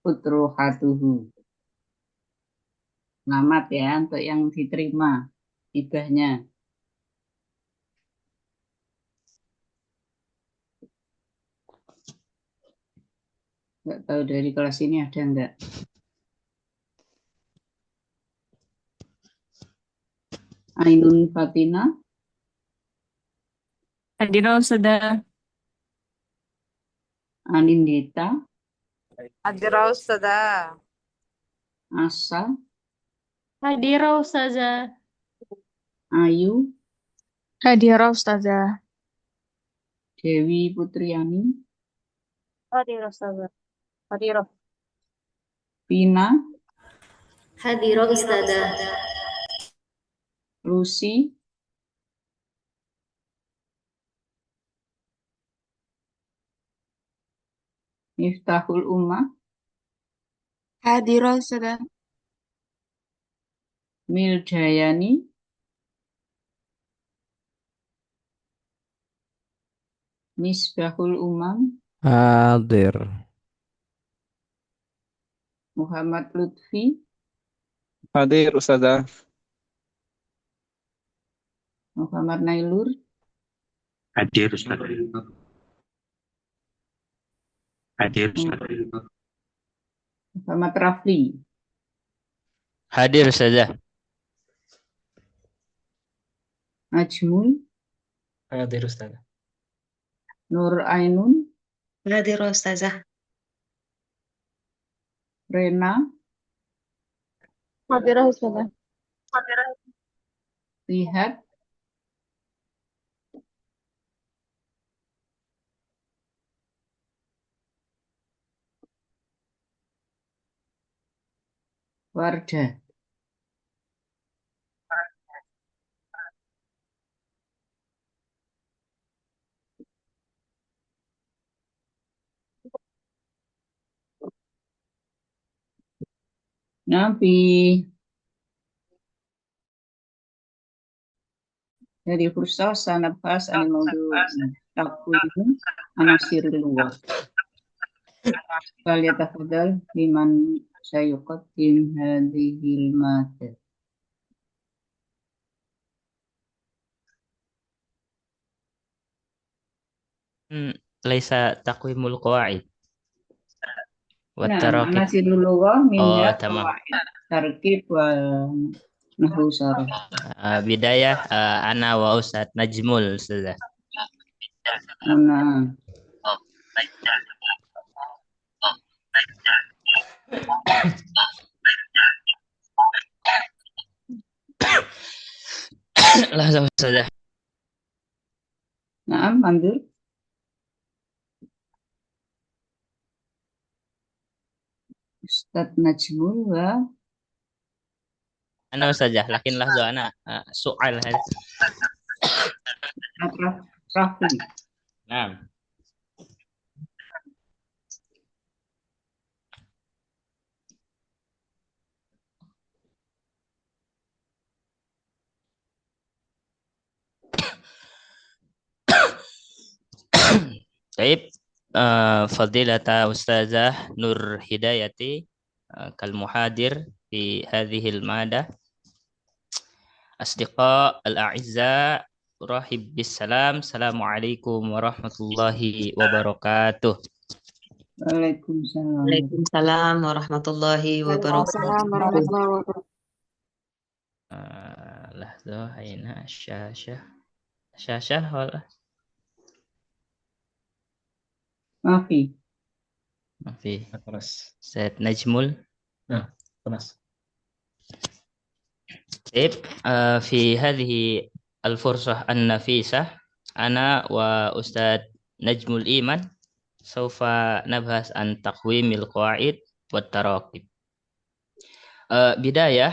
utruhatuhu. Selamat ya untuk yang diterima hibahnya. Nggak tahu dari kelas ini ada enggak? Ainun Fatina, Hadirul sudah. Anindita, Hadirah Ustazah. Asa, Hadirul Ustazah. Ayu, Hadirul Ustazah. Dewi Putriani, Hadirul Ustazah. Hadirul. Pina, Hadirah Ustazah. Lucy, Miftahul Ummah, Hadirul Ustazah. Mildayani, Misbahul Umam, Hadir. Muhammad Lutfi, Hadir Ustazah. Muhammad Nailur, Hadir Ustazah. Hadir Ustazah. Muhammad Rafli, Hadir Ustazah. Najmul, Hadir Ustazah. Nur Ainun, Hadir Ustazah. Rena, Hadirul Ustazah. Lihat, Wardah. Nabi dari Fursa sanabhas al-maudu takwim anasirul lughah. Falyatafadhal liman sayuqaddim hadhil madah. Laisa taqwimul qawaid. Wa Nah, tarakib. anasirul lughah minha tamam. qawaid tarkib wa nahwu sarf. Bidayah ana wa Ustaz Najmul Ustazah. Nah, Langsung Ustazah. nah, mandur. Ustaz Najmul wa Ana Ustazah, lakin lahzo ana soal hada. Rafli. Naam. Baik, Fadilata Ustazah Nur Hidayati kal muhadir fi hadhil madah. Asdiqa al-a'izza, rahib bisalam. Assalamualaikum warahmatullahi wabarakatuh. Waalaikumsalam. Waalaikumsalam warahmatullahi wabarakatuh. Lahzo aina syashah. Syashah wala. Mafi. Said Najmul. Panas. طيب في هذه الفرصة النفيسة أنا وأستاذ نجم الإيمان سوف نبحث عن تقويم القواعد والتراكب. بداية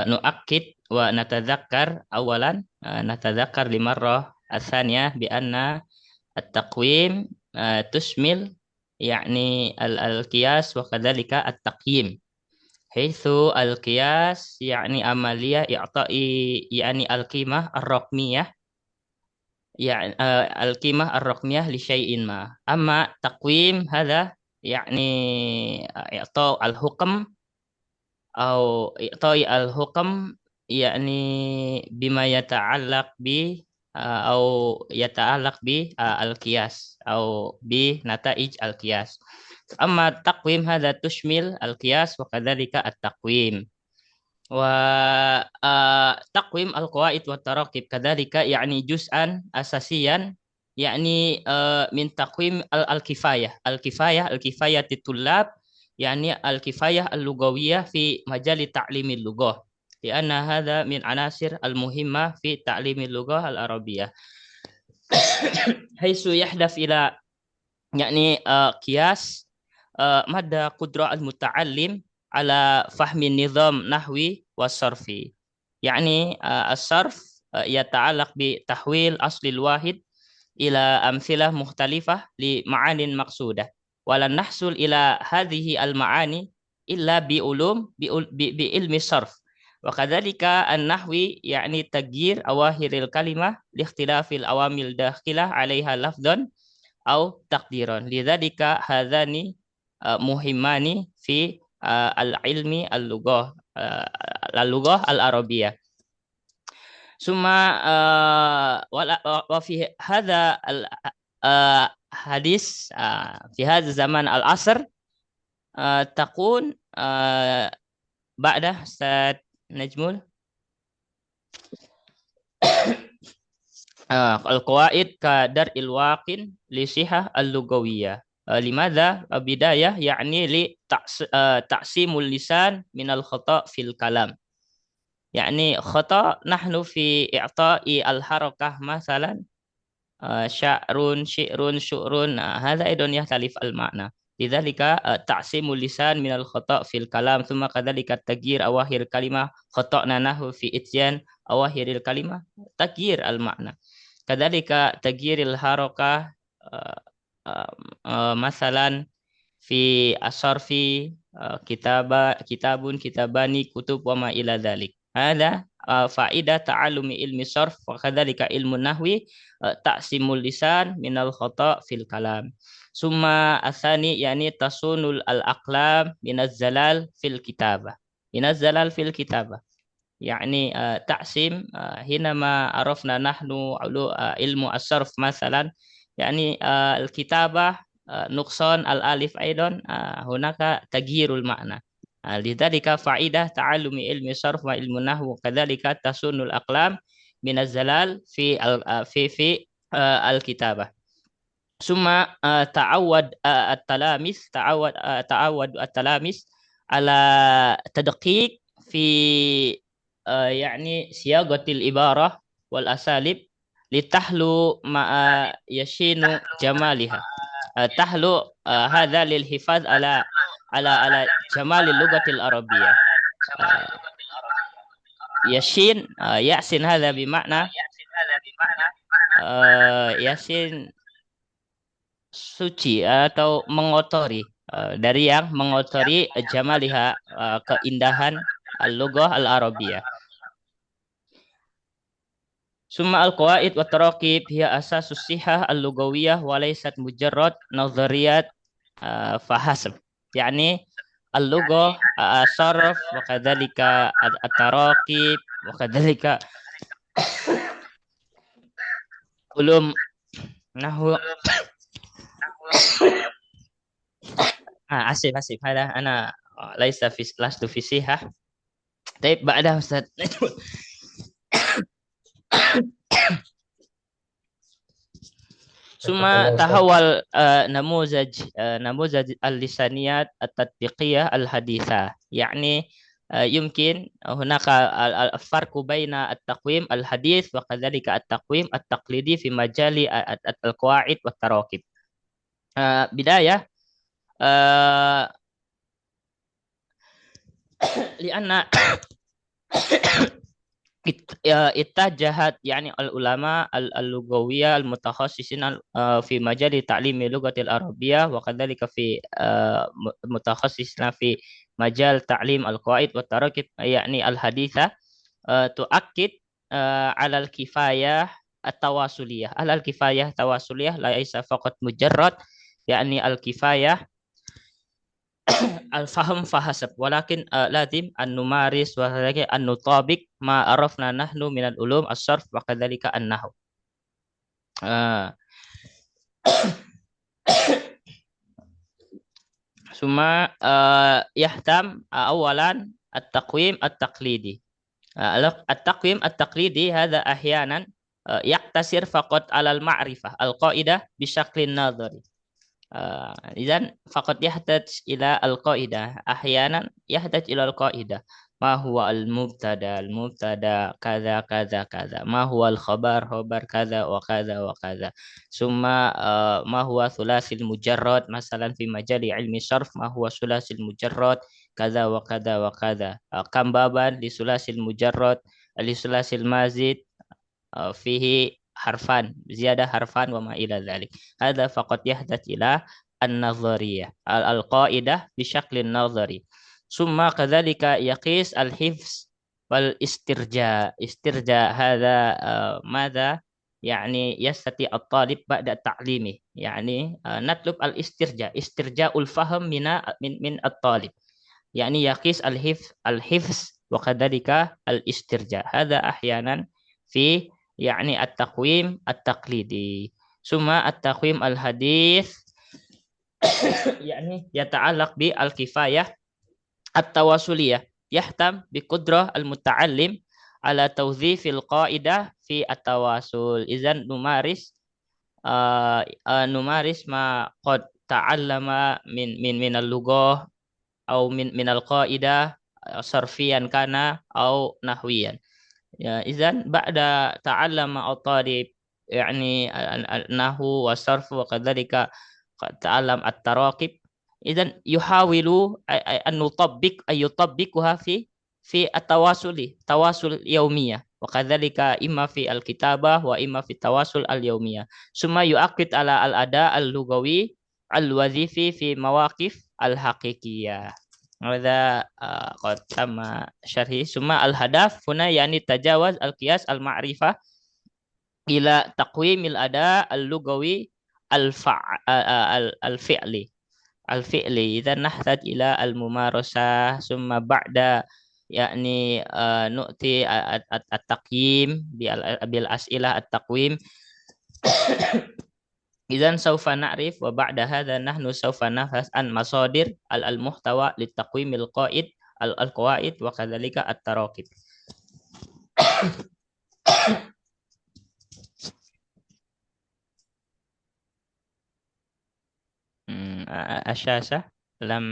نؤكد ونتذكر أولا نتذكر للمرة الثانية بأن التقويم تشمل يعني القياس وكذلك التقييم. حيث القياس يعني عملية إعطاء يعني القيمة الرقمية يعني القيمة الرقمية لشيء ما. أما تقويم هذا يعني إعطاء الحكم أو إعطاء الحكم يعني بما يتعلق ب أو يتعلق بالقياس أو بنتائج القياس. أما التقويم هذا تشمل القياس وكذلك التقويم. وتقويم القواعد والتراكب كذلك يعني جزءا أساسيا يعني من تقويم الكفاية الكفاية الطلاب يعني الكفاية اللغوية في مجال تعليم اللغة، لأن هذا من عناصر المهمة في تعليم اللغة العربية، حيث يهدف إلى يعني قياس مدى قدرة المتعلم على فهم النظام النحوي والصرفي. يعني الصرف يتعلق بتحويل أصل الواحد إلى أمثلة مختلفة لمعان مقصودة، ولن نحصل إلى هذه المعاني إلا بعلم الصرف. وكذلك النحوي يعني تغيير أواخر الكلمة لاختلاف العوامل الداخلة عليها لفظا أو تقديرا. لذلك هذان مهمان في العلم اللغة العربية. ثم وفي هذا الحديث في هذا الزمان العصر تكون بعد أستاذ نجمول القواعد كدرء الواقع لصحة اللغوية. لماذا؟ بداية يعني لتقسيم اللسان من الخطأ في الكلام. يعني خطأ نحن في إعطاء الحركة مثلا شعر شئر شؤر، هذا أيضا يختلف المعنى. لذلك تقسيم اللسان من الخطأ في الكلام، ثم كذلك تغيير أواخر الكلمة، خطأنا نحو في إتيان أواخر الكلمة، تغيير المعنى. كذلك تغيير الحركة مثلا في الصرف كتاب كتابان كتب وما إلى ذلك. هذا فائدة تعلم علم الصرف وكذلك علم النحو، تقسيم اللسان من الخطأ في الكلام. ثم الثاني يعني تصون الأقلام من الزلال في الكتابة. من الزلال في الكتابة يعني تقسيم حينما عرفنا نحن علم الصرف مثلا، يعني الكتابة نقصان الألف أيضا هناك تغيير المعنى. لذلك فائدة تعلم علم الصرف وعلم النحو وكذلك تصون الأقلام من الزلال في الكتابة. ثم تعود التلاميذ على تدقيق في يعني صياغة العبارة والأساليب لتحلو مع يشين جمالها. تحلو هذا للحفاظ على جمال اللغة العربية. يشين يحسن هذا بمعنى yasin suci atau mengotori, dari yang mengotori jamaliha, keindahan al-lughah al-arabiyah. Summa al-qawaid wa tarakib hiya asasus sihah al-lughawiyah wa laysat mujarrad nazariyat fahasab. Yani al-lughah sarf wa kadzalika at-tarakib wa kadzalika ulum nahwu. Asif هذا أنا لست في صحة. طيب بعدها أستاذ ثم تحول نموذج اللسانيات التطبيقية الحديثة. يعني يمكن هناك الفرق بين التقويم الحديث وكذلك التقويم التقليدي في مجال القواعد والتراكب. بداية لأن اتجهت يعني العلماء اللغوية المتخصصين في مجال تعليم اللغة العربية وكذلك في متخصصين في مجال تعليم القواعد والتراكب يعني الحديثة، تؤكد على الكفاية التواصلية. ليس فقط مجرد يعني الكفاية الفهم فحسب ولكن لازم أن نمارس وكذلك أن نطابق ما عرفنا نحن من العلوم الصرف وكذلك النحو. ثم يهتم أولا التقويم التقليدي. التقويم التقليدي هذا أحيانا يقتصر فقط على المعرفة القاعدة بشكل نظري. إذن فقط يحتاج إلى القاعدة، أحيانا يحتاج إلى القاعدة. ما هو المبتدا؟ المبتدا كذا كذا كذا. ما هو الخبر؟ خبر كذا وكذا وكذا. ثم ما هو ثلاثي المجرد؟ مثلا في مجال علم الصرف ما هو ثلاثي المجرد؟ كذا وكذا وكذا. كم بابا لثلاثي المجرد؟ لثلاثي المزيد فيه حرفان زيادة حرفان وما إلى ذلك. هذا فقط يحتاج إلى النظرية القاعدة بشكل نظري. ثم كذلك يقيس الحفظ والاسترجاع. استرجاع هذا ماذا يعني يستطيع الطالب بعد تعليمه، يعني نطلب الاسترجاع، استرجاع الفهم من الطالب، يعني يقيس الحفظ وكذلك الاسترجاع. هذا أحيانا في يعني التقويم التقليدي. ثم التقويم الحديث يعني يتعلق بالكفاية التواصلية، يهتم بقدرة المتعلم على توظيف القاعدة في التواصل. إذن نمارس ما قد تعلم من اللغة أو من القاعدة صرفيا كان أو نحويا. إذن بعد تعلم الطالب يعني النحو والصرف وكذلك تعلم التراكب، إذن يحاول أن يطبقها في التواصل اليومية، وكذلك إما في الكتابة وإما في التواصل اليومية. ثم يؤكد على الأداء اللغوي الوظيفي في مواقف الحقيقية. هذا قد تم شرحه. ثم الهدف هنا يعني تجاوز القياس المعرفة إلى تقويم الأداء اللغوي الفعلي. إذا نحتاج إلى الممارسة. ثم بعد يعني نؤتي التقييم بالأسئلة التقويم. إذن سوف نعرف، وبعد هذا نحن سوف نبحث عن مصادر المحتوى للتقويم القواعد وكذلك التراكب. الشاشة لم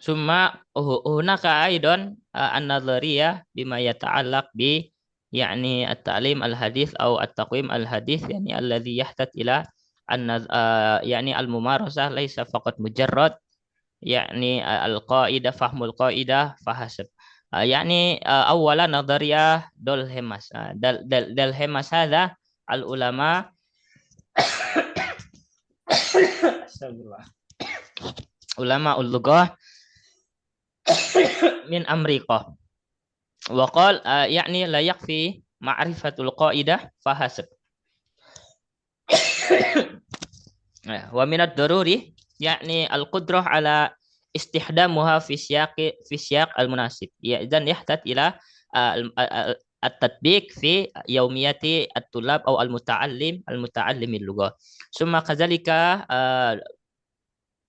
ثم هناك أيضا النظرية بما يتعلق ب يعني التعليم الحديث أو التقويم الحديث، يعني الذي يحتاج إلى يعني الممارسة، ليس فقط مجرد يعني القاعدة، فهم القاعدة فحسب. يعني أولا نظرية دولهيماس. دولهيماس هذا العلماء علماء اللغة من أمريكا، وقال يعني لا يكفي معرفة القاعدة فحسب، ومن الضروري يعني القدرة على استخدامها في سياق المناسب. إذن يحتاج إلى التطبيق في يوميات الطلاب أو المتعلم اللغة. ثم كذلك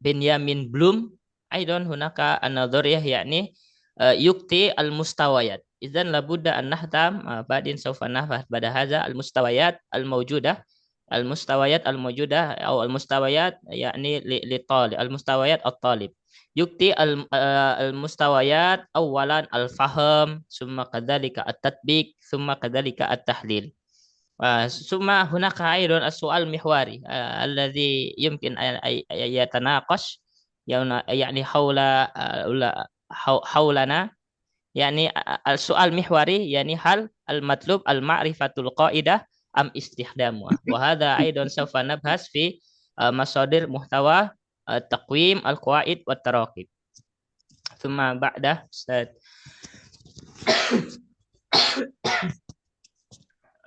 بنيامين بلوم أيضا هناك النظرية يعني يكتي المستويات. إذن لابد أن نهتم، بعدين سوف نبحث بعد هذا المستويات الموجودة أو المستويات يعني للطالب، المستويات الطالب. يكتي المستويات أولا الفهم، ثم كذلك التطبيق، ثم كذلك التحليل. ثم هناك أيضا السؤال المحوري الذي يمكن أن يتناقش يعني حولنا. يعني السؤال المحوري يعني هل المطلوب المعرفة القاعدة أم استخدامها؟ وهذا أيضا سوف نبحث في مصادر محتوى تقويم القواعد والتراكب. ثم بعد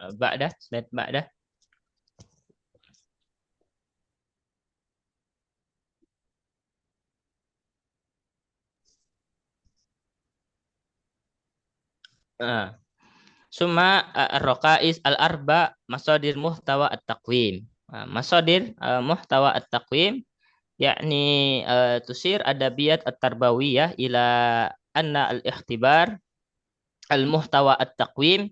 Ba'dah, slide ba'dah. Summa ar-raqais al-arba masadir muhtawa at-taqwim. Masadir muhtawa at-taqwim yakni tusir adabiyat at-tarbawiyah ila anna al-ikhtibar al-muhtawa at-taqwim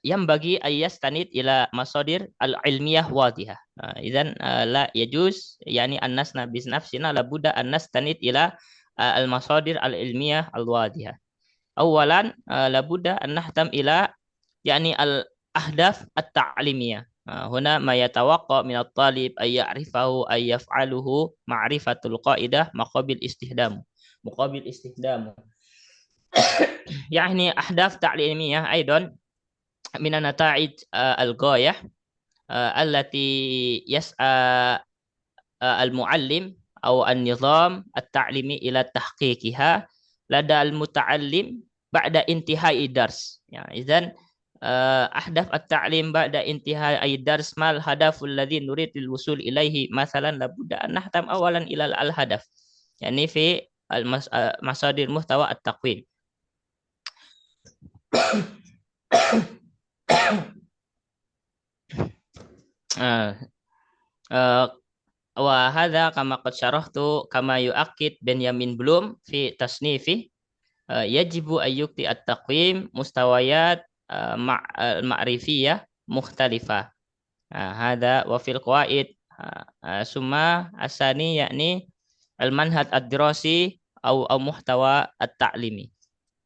yang bagi ayastanid ila masadir al-ilmiyah wadihah. Idzan la yajuz yani annasna bisnafsina la budda annastanid ila al-masadir al-ilmiyah al-wadihah. Awalan labudda an nahtam ila yani al-ahdaf at-ta'limiyah. Huna ma yatawaqqa min at-talib ay ya'rifahu ay yaf'aluhu ma'rifatul qaidah muqabil istihdamu. يعني أهداف تعليمية أيضا من النتائج الغاية التي يسعى المعلم أو النظام التعليمي إلى تحقيقها لدى المتعلم بعد انتهاء الدرس. يعني إذن أهداف التعليم بعد انتهاء الدرس ما الهدف الذي نريد الوصول إليه مثلا لابد أن نهتم أولا إلى الهدف يعني في مصادر محتوى التقويم. وهذا كما قد شرحت كما يؤكد بنيامين بلوم في تصنيفه يجب أن يؤتي التقويم مستويات معرفية مختلفة. هذا وفي القواعد ثم الثاني يعني المنهج الدراسي أو محتوى التعليمي.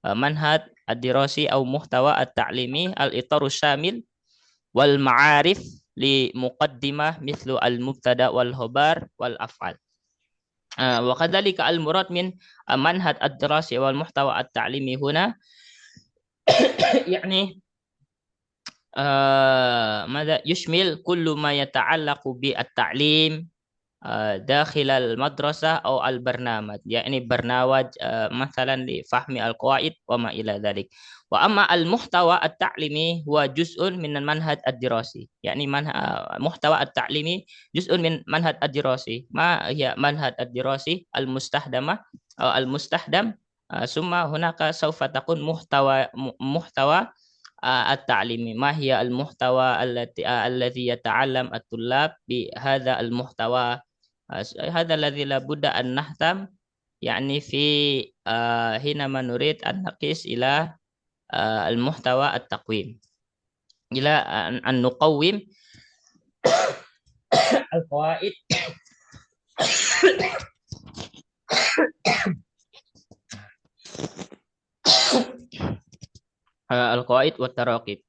منهج الدراسي أو محتوى التعليمي الإطار الشامل والمعارف لمقدمة مثل المبتدأ والخبر والأفعال. وكذلك المراد من منهج الدراسي والمحتوى التعليمي هنا يعني ماذا يشمل كل ما يتعلق بالتعليم داخل المدرسة أو البرنامج يعني برنامج مثلا لفهم القواعد وما إلى ذلك. وأما المحتوى التعليمي هو جزء من المنهج الدراسي يعني محتوى التعليمي جزء من منهج الدراسي. ما هي منهج الدراسي المستخدمة أو المستخدم ثم هناك سوف تكون محتوى التعليمي. ما هي المحتوى الذي يتعلم الطلاب بهذا المحتوى. هذا الذي لابد أن نهتم يعني في حينما نريد أن نقيس إلى المحتوى التقويم إلى أن نقوم القواعد القواعد والتراكيب.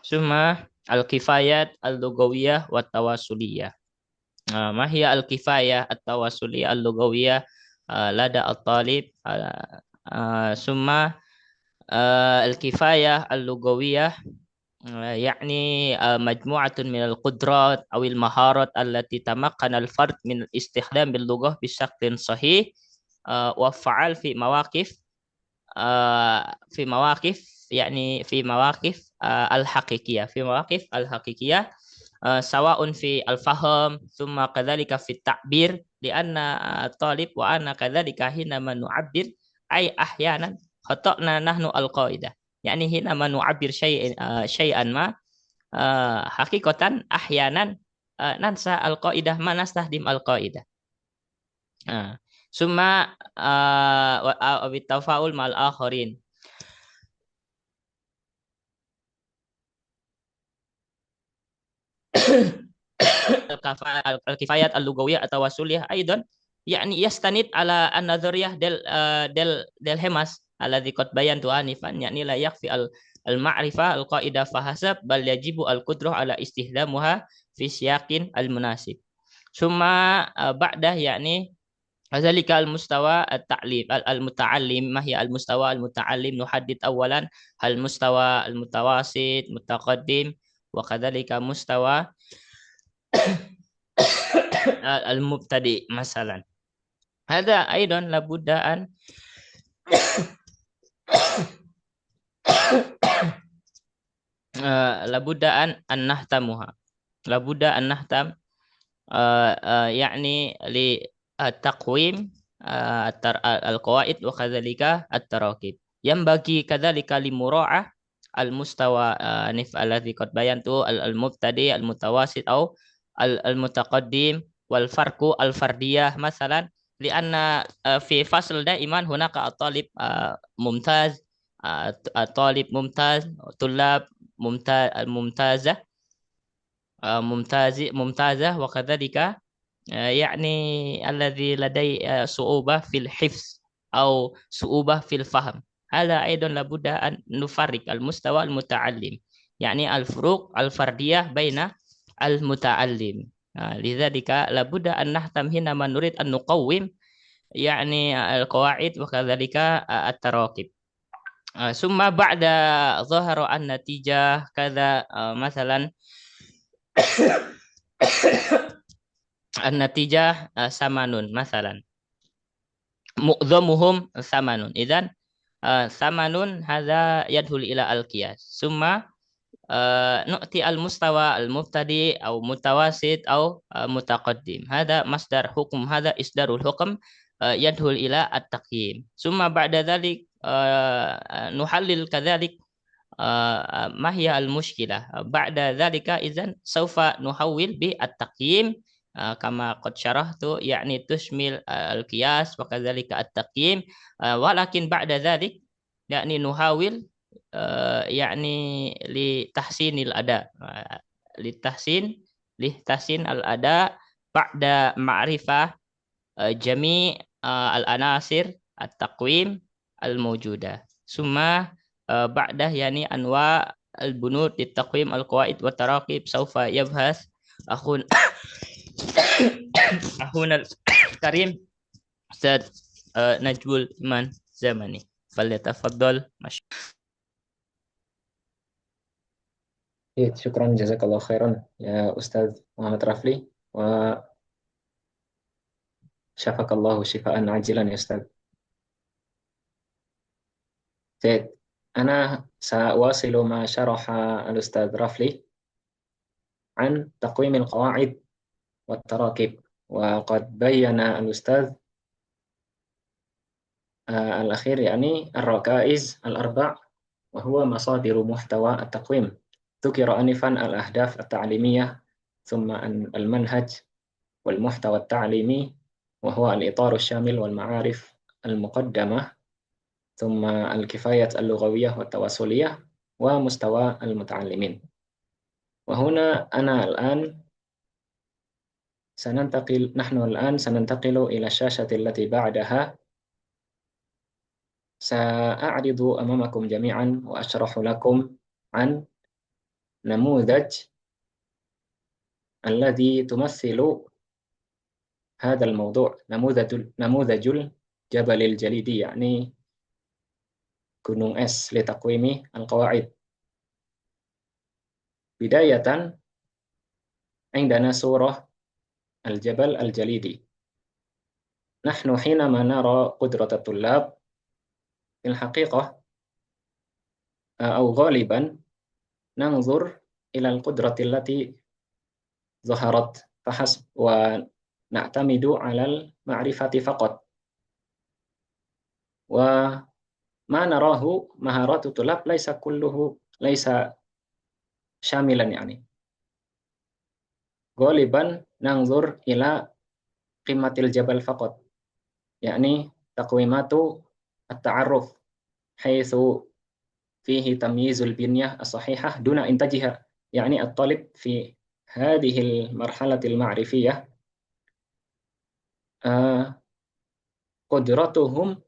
ثم الكفايات اللغوية والتواصلية. ما هي الكفاية التواصلية اللغوية لدى الطالب. ثم الكفاية اللغوية يعني مجموعة من القدرات أو المهارات التي تمكن الفرد من استخدام اللغة بشكل صحيح وفعال في مواقف الحقيقية سواء في الفهم ثم كذلك في التعبير لأن الطالب وأنا كذلك حينما نعبر أي أحيانا خطأنا نحن القاعدة يعني حينما نعبر شيئا ما حقيقة أحيانا ننسى القاعدة ما نستخدم القاعدة. ثم بالتفاعل مع الآخرين. الكفايات اللغوية التواصلية أيضا يعني يستند على النظرية del Hemas الذي قد بينته آنفا يعني لا يكفي المعرفة القاعدة فحسب بل يجب القدرة على استخدامها في سياق المناسب. ثم بعده يعني كذلك المستوى التعليم المتعلم. ما هي المستوى المتعلم؟ نحدد أولا المستوى المتوسط متقدم وكذلك مستوى المبتدئ مثلا. هذا أيضا لابد أن labudda an nahtamuha. Labudda an nahtam يعني للتقويم القواعد وكذلك التراكيب. ينبغي كذلك لمراعاة المستوى الذي قد بينته المبتدئ المتوسط أو المتقدم والفرق الفردية مثلا، لأن في فصل دائما هناك الطالب ممتاز، الطالب ممتاز، طلاب ممتازة ممتازة وكذلك يعني الذي لديه صعوبة في الحفظ أو صعوبة في الفهم. هذا أيضا لابد أن نفرق المستوى المتعلم، يعني الفروق الفردية بين المتعلم. لذلك لابد أن نهتم حينما نريد أن نقوم يعني القواعد وكذلك التراكيب. ثم بعد ظهر النتيجة كذا مثلا النتيجة ثمن مثلا، معظمهم ثمن، إذن ثمن هذا يدخل إلى القياس. ثم نؤتي المستوى المبتدئ أو متوسط أو متقدم، هذا مصدر حكم، هذا إصدار الحكم يدخل إلى التقييم. ثم بعد ذلك نحلل كذلك ما هي المشكلة. بعد ذلك إذن سوف نحول بالتقييم كما قد شرحت، يعني تشمل القياس وكذلك التقييم، ولكن بعد ذلك يعني نحاول يعني لتحسين الأداء، لتحسين الأداء بعد معرفة جميع العناصر التقويم الموجودة. ثم بعده يعني أنواع البنود للتقويم القواعد والتراكيب سوف يبحث أخونا الكريم أستاذ نجول إيمان زمني، فليتفضل. شكرا جزاك الله خيرا يا أستاذ محمد رفلي، وشفاك الله شفاء عاجلا يا أستاذ. أنا سأواصل ما شرح الأستاذ رفلي عن تقويم القواعد والتراكيب. وقد بين الأستاذ الأخير يعني الركائز الأربع وهو مصادر محتوى التقويم. ذكر آنفا الأهداف التعليمية، ثم المنهج والمحتوى التعليمي وهو الإطار الشامل والمعارف المقدمة، ثم الكفاية اللغوية والتواصلية ومستوى المتعلمين. وهنا نحن الآن سننتقل إلى الشاشة التي بعدها. سأعرض أمامكم جميعا وأشرح لكم عن نموذج الذي تمثل هذا الموضوع، نموذج الجبل الجليدي، يعني gunung es لتقويم القواعد. بداية عندنا صورة الجبل الجليدي. نحن حينما نرى قدرة الطلاب في الحقيقة أو غالبا ننظر إلى القدرة التي ظهرت فحسب ونعتمد على المعرفة فقط، وما نراه مهارات الطلاب ليس شاملا. يعني غالبا ننظر إلى قمة الجبل فقط، يعني تقويمات التعرف حيث فيه تمييز البنية الصحيحة دون إنتاجها. يعني الطالب في هذه المرحلة المعرفية قدرتهم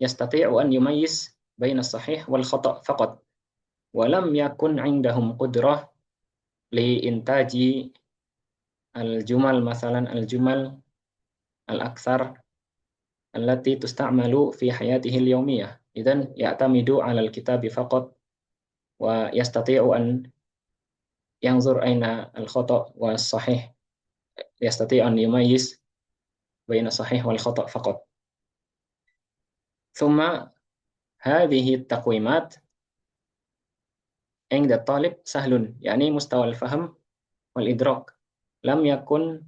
يستطيع أن يميز بين الصحيح والخطأ فقط، ولم يكن عندهم قدرة لإنتاج الجمل، مثلا الجمل الأكثر التي تستعمل في حياته اليومية. إذن يعتمد على الكتاب فقط ويستطيع أن ينظر أين الخطأ والصحيح، يستطيع أن يميز بين الصحيح والخطأ فقط. ثم هذه التقويمات عند الطالب سهل يعني مستوى الفهم والإدراك لم يكن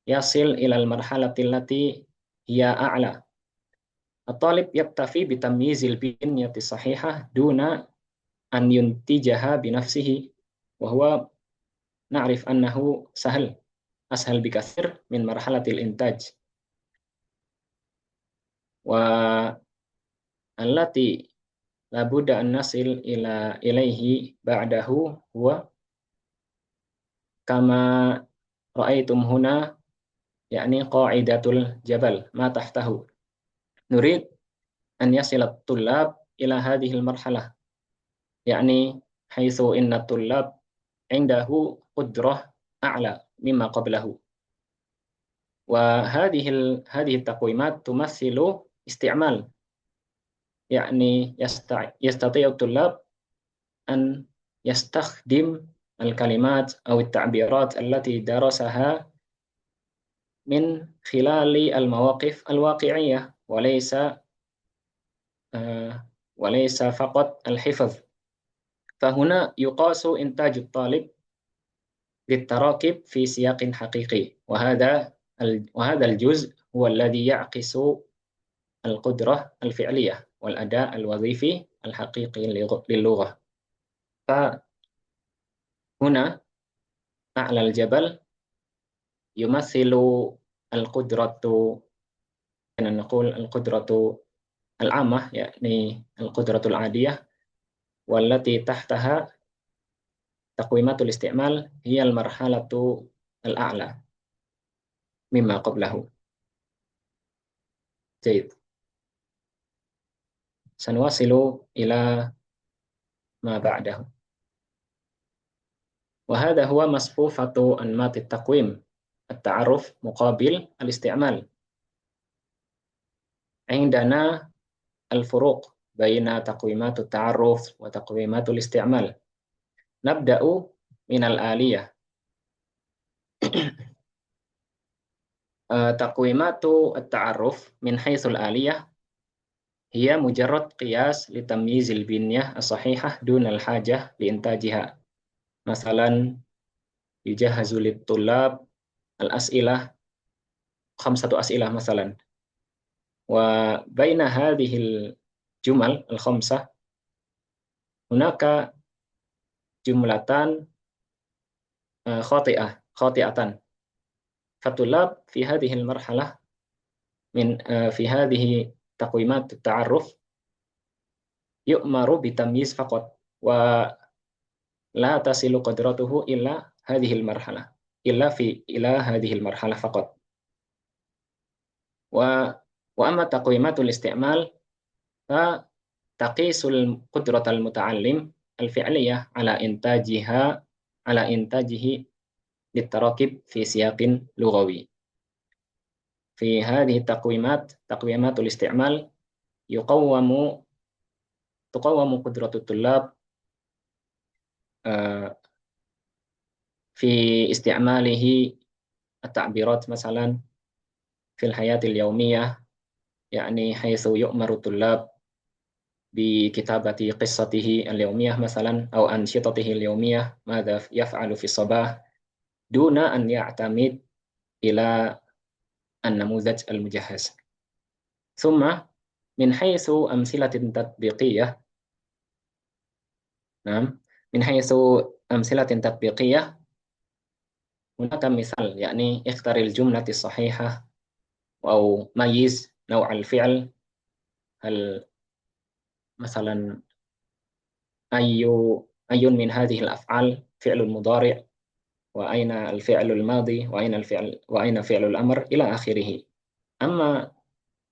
يصل إلى المرحلة التي هي أعلى. الطالب يكتفي بتمييز البنية الصحيحة دون أن ينتجها بنفسه، وهو نعرف أنه أسهل بكثير من مرحلة الإنتاج. والتي لابد أن نصل إليه بعده هو كما رأيتم هنا، يعني قاعدة الجبل ما تحته. نريد أن يصل الطلاب إلى هذه المرحلة، يعني حيث إن الطلاب عنده قدرة أعلى مما قبله. وهذه التقويمات تمثل استعمال، يعني يستطيع الطلاب أن يستخدم الكلمات أو التعبيرات التي درسها من خلال المواقف الواقعية، وليس فقط الحفظ. فهنا يقاس إنتاج الطالب بالتراكب في سياق حقيقي، وهذا الجزء هو الذي يعكس القدرة الفعلية والأداء الوظيفي الحقيقي للغة. فهنا أعلى الجبل يمثل القدرة، نقول القدرة العامة، يعني القدرة العادية، والتي تحتها تقويمات الاستعمال هي المرحلة الأعلى مما قبله. جيد، سنواصل إلى ما بعده. وهذا هو مصفوفة أنماط التقويم: التعرف مقابل الاستعمال. عندنا الفروق بين تقويمات التعرف وتقويمات الاستعمال. نبدأ من الآلية. تقويمات التعرف من حيث الآلية هي مجرد قياس لتمييز البنية الصحيحة دون الحاجة لإنتاجها. مثلا يجهز للطلاب الأسئلة 5 أسئلة مثلا، وبين هذه الجمل 5 هناك جملتان خاطئة. فالطلاب في هذه المرحلة في هذه تقويمات التعرف يؤمر بتمييز فقط، ولا تصل قدرته إلى هذه المرحلة، إلى هذه المرحلة فقط. وأما تقويمات الاستعمال فتقيس قدرة المتعلم الفعلية على إنتاجه للتراكب في سياق لغوي. في هذه التقويمات، تقويمات الاستعمال، تقوم قدرة الطلاب في استعماله التعبيرات مثلا في الحياة اليومية، يعني حيث يؤمر الطلاب بكتابة قصته اليومية مثلا أو أنشطته اليومية، ماذا يفعل في الصباح، دون أن يعتمد إلى النموذج المجهز. ثم من حيث أمثلة تطبيقية، من حيث أمثلة تطبيقية هناك مثال، يعني اختر الجملة الصحيحة أو ميز نوع الفعل. هل مثلا أي من هذه الأفعال فعل مضارع، وأين الفعل الماضي، وأين فعل الأمر، إلى آخره. أما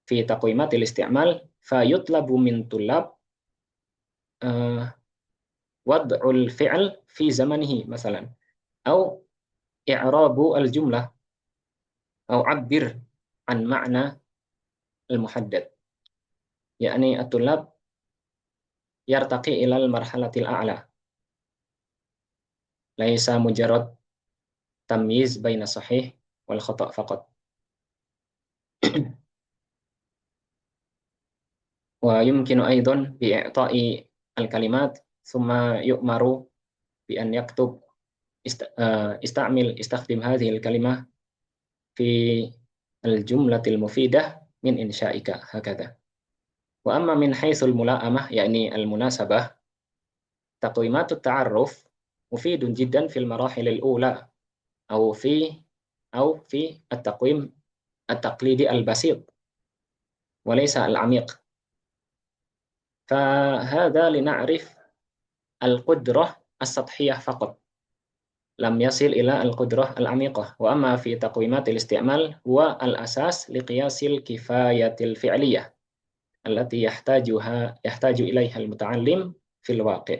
في تقويمات الاستعمال فيطلب من طلاب وضع الفعل في زمنه مثلا، أو إعراب الجملة، أو عبر عن معنى المحدد. يعني الطلاب يرتقي إلى المرحلة الأعلى، ليس مجرد تمييز بين الصحيح والخطأ فقط. ويمكن أيضا بإعطاء الكلمات ثم يؤمر بأن يكتب استخدم هذه الكلمة في الجملة المفيدة من إنشائك هكذا. وأما من حيث الملائمة يعني المناسبة، تقويمات التعرف مفيد جدا في المراحل الأولى أو في التقويم التقليدي البسيط وليس العميق. فهذا لنعرف القدرة السطحية فقط، لم يصل إلى القدرة العميقة. وأما في تقويمات الاستعمال هو الأساس لقياس الكفاية الفعلية التي يحتاج إليها المتعلم في الواقع.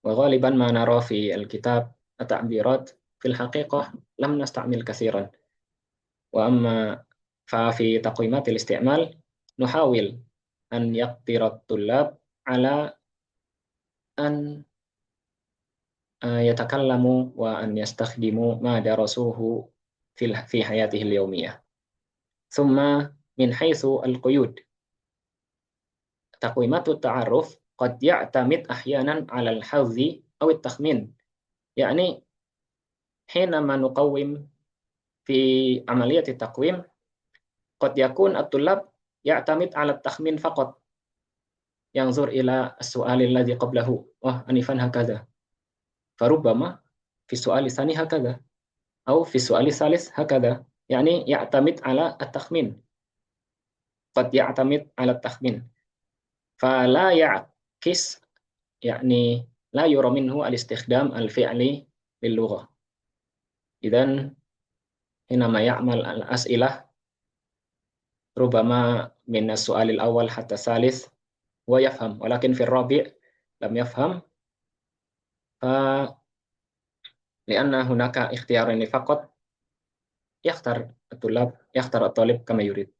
وغالبا ما نرى في الكتاب التعبيرات في الحقيقة لم نستعمل كثيرا. وأما ففي تقويمات الاستعمال نحاول أن يقدر الطلاب على أن يتكلموا وأن يستخدموا ما درسوه في حياته اليومية. ثم من حيث القيود، تقويمات التعرف قد يعتمد أحيانا على الحظ أو التخمين. يعني حينما نقوم في عملية التقويم قد يكون الطلاب يعتمد على التخمين فقط، ينظر إلى السؤال الذي قبله، آنفا هكذا، فربما في السؤال الثاني هكذا، أو في السؤال الثالث هكذا. يعني يعتمد على التخمين، قد يعتمد على التخمين، فلا يعكس، يعني لا يرى منه الاستخدام الفعلي للغة. إذن حينما يعمل الأسئلة ربما من السؤال الأول حتى الثالث هو يفهم، ولكن في الرابع لم يفهم، لأن هناك اختيارين فقط، يختار الطالب كما يريد.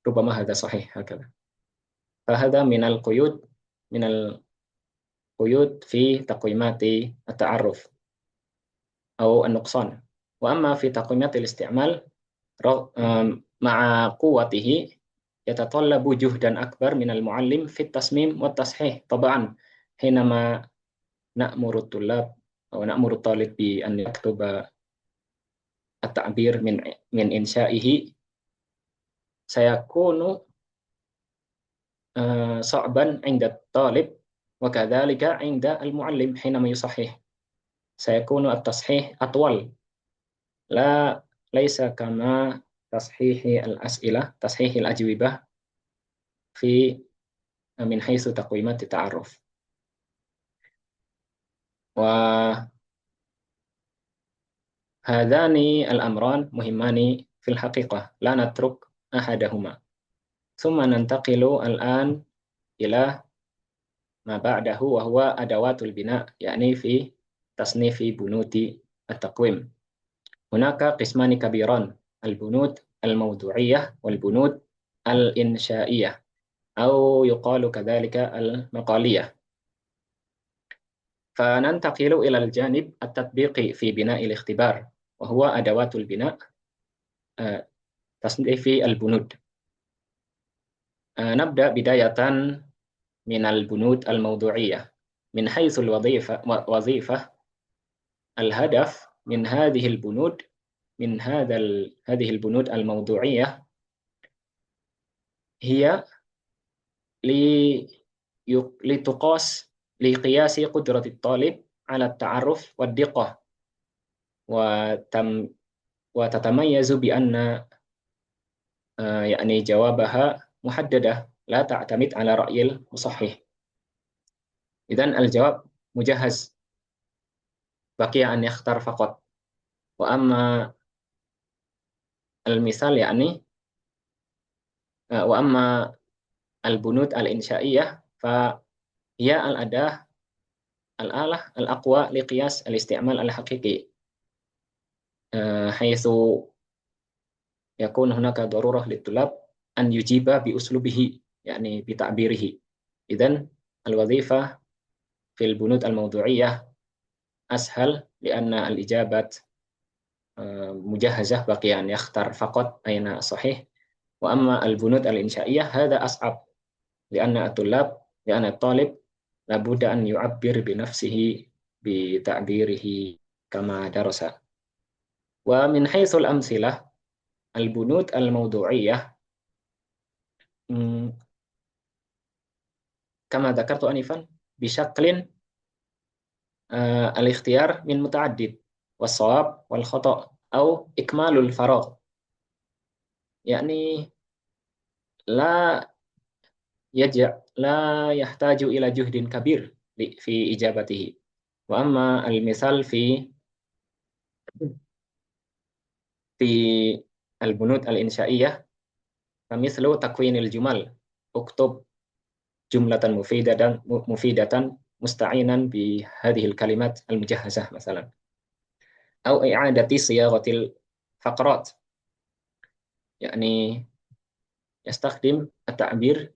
ربما هذا صحيح هكذا. فهذا من القيود في تقويمات التعرف أو النقصان. وأما في تقويمات الاستعمال مع قوته يتطلب جهدا أكبر من المعلم في التصميم والتصحيح. طبعا حينما نأمر الطالب بأن يكتب التعبير من إنشائه سيكون صعبا عند الطالب وكذلك عند المعلم. حينما يصحح سيكون التصحيح أطول، ليس كما تصحيح الأجوبة من حيث تقويمات التعرف. وهذان الأمران مهمان في الحقيقة، لا نترك أحدهما. ثم ننتقل الآن إلى ما بعده وهو أدوات البناء، يعني في تصنيف بنود التقويم. هناك قسمان كبيران: البنود الموضوعية والبنود الإنشائية، أو يقال كذلك المقالية. فننتقل إلى الجانب التطبيقي في بناء الاختبار، وهو أدوات البناء، تصنيف البنود. نبدأ بداية من البنود الموضوعية. من حيث الوظيفة، الهدف من هذه البنود هذه البنود الموضوعية هي لقياس قدرة الطالب على التعرف والدقة، وتتميز بأن يعني جوابها محددة، لا تعتمد على رأي المصحح. إذن الجواب مجهز، بقي أن يختار فقط. وأما المثال وأما البنود الإنشائية فهي الآلة الأقوى لقياس الاستعمال الحقيقي، حيث يكون هناك ضرورة للطلاب أن يجيب بأسلوبه، يعني بتعبيره. إذن الوظيفة في البنود الموضوعية أسهل لأن الإجابات مجهزة، بقي أن يختار فقط أين صحيح. وأما البنود الإنشائية هذا أصعب، لأن الطلاب لأن الطالب لابد أن يعبر بنفسه بتعبيره كما درس. ومن حيث الأمثلة البنود الموضوعية كما ذكرت آنفا بشكل الاختيار من متعدد والصواب والخطأ أو إكمال الفراغ، يعني لا يحتاج إلى جهد كبير في إجابته. وأما المثال في البنود الإنشائية فمثل تكوين الجمل، اكتب جملة مفيدة مستعينا بهذه الكلمات المجهزة مثلا، أو إعادة صياغة الفقرات، يعني يستخدم التعبير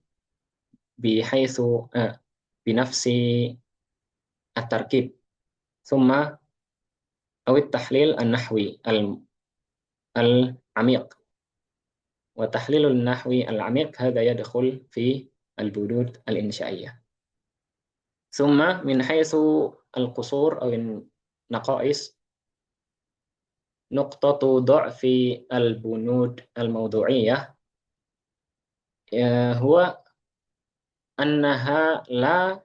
بحيث بنفس التركيب، ثم أو التحليل النحوي العميق. وتحليل النحوي العميق هذا يدخل في البنود الإنشائية. ثم من حيث القصور أو النقائص نقطة ضعف البنود الموضوعية هو أنها لا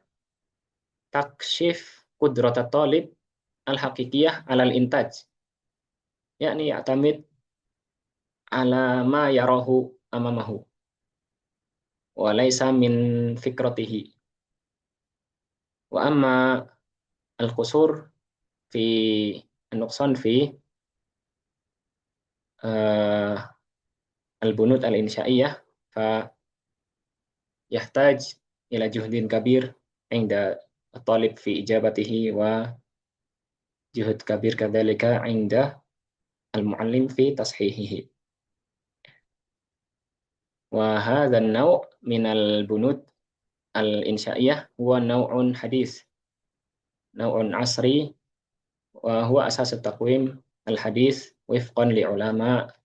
تكشف قدرة الطالب الحقيقية على الإنتاج، يعني يعتمد على ما يراه أمامه وليس من فكرته. وأما القصور في النقصان في البنود الإنشائية فيحتاج إلى جهد كبير عند الطالب في إجابته، وجهد كبير كذلك عند المعلم في تصحيحه. وهذا النوع من البنود الإنشائية هو نوع حديث، نوع عصري، وهو أساس التقويم الحديث وفقا لعلماء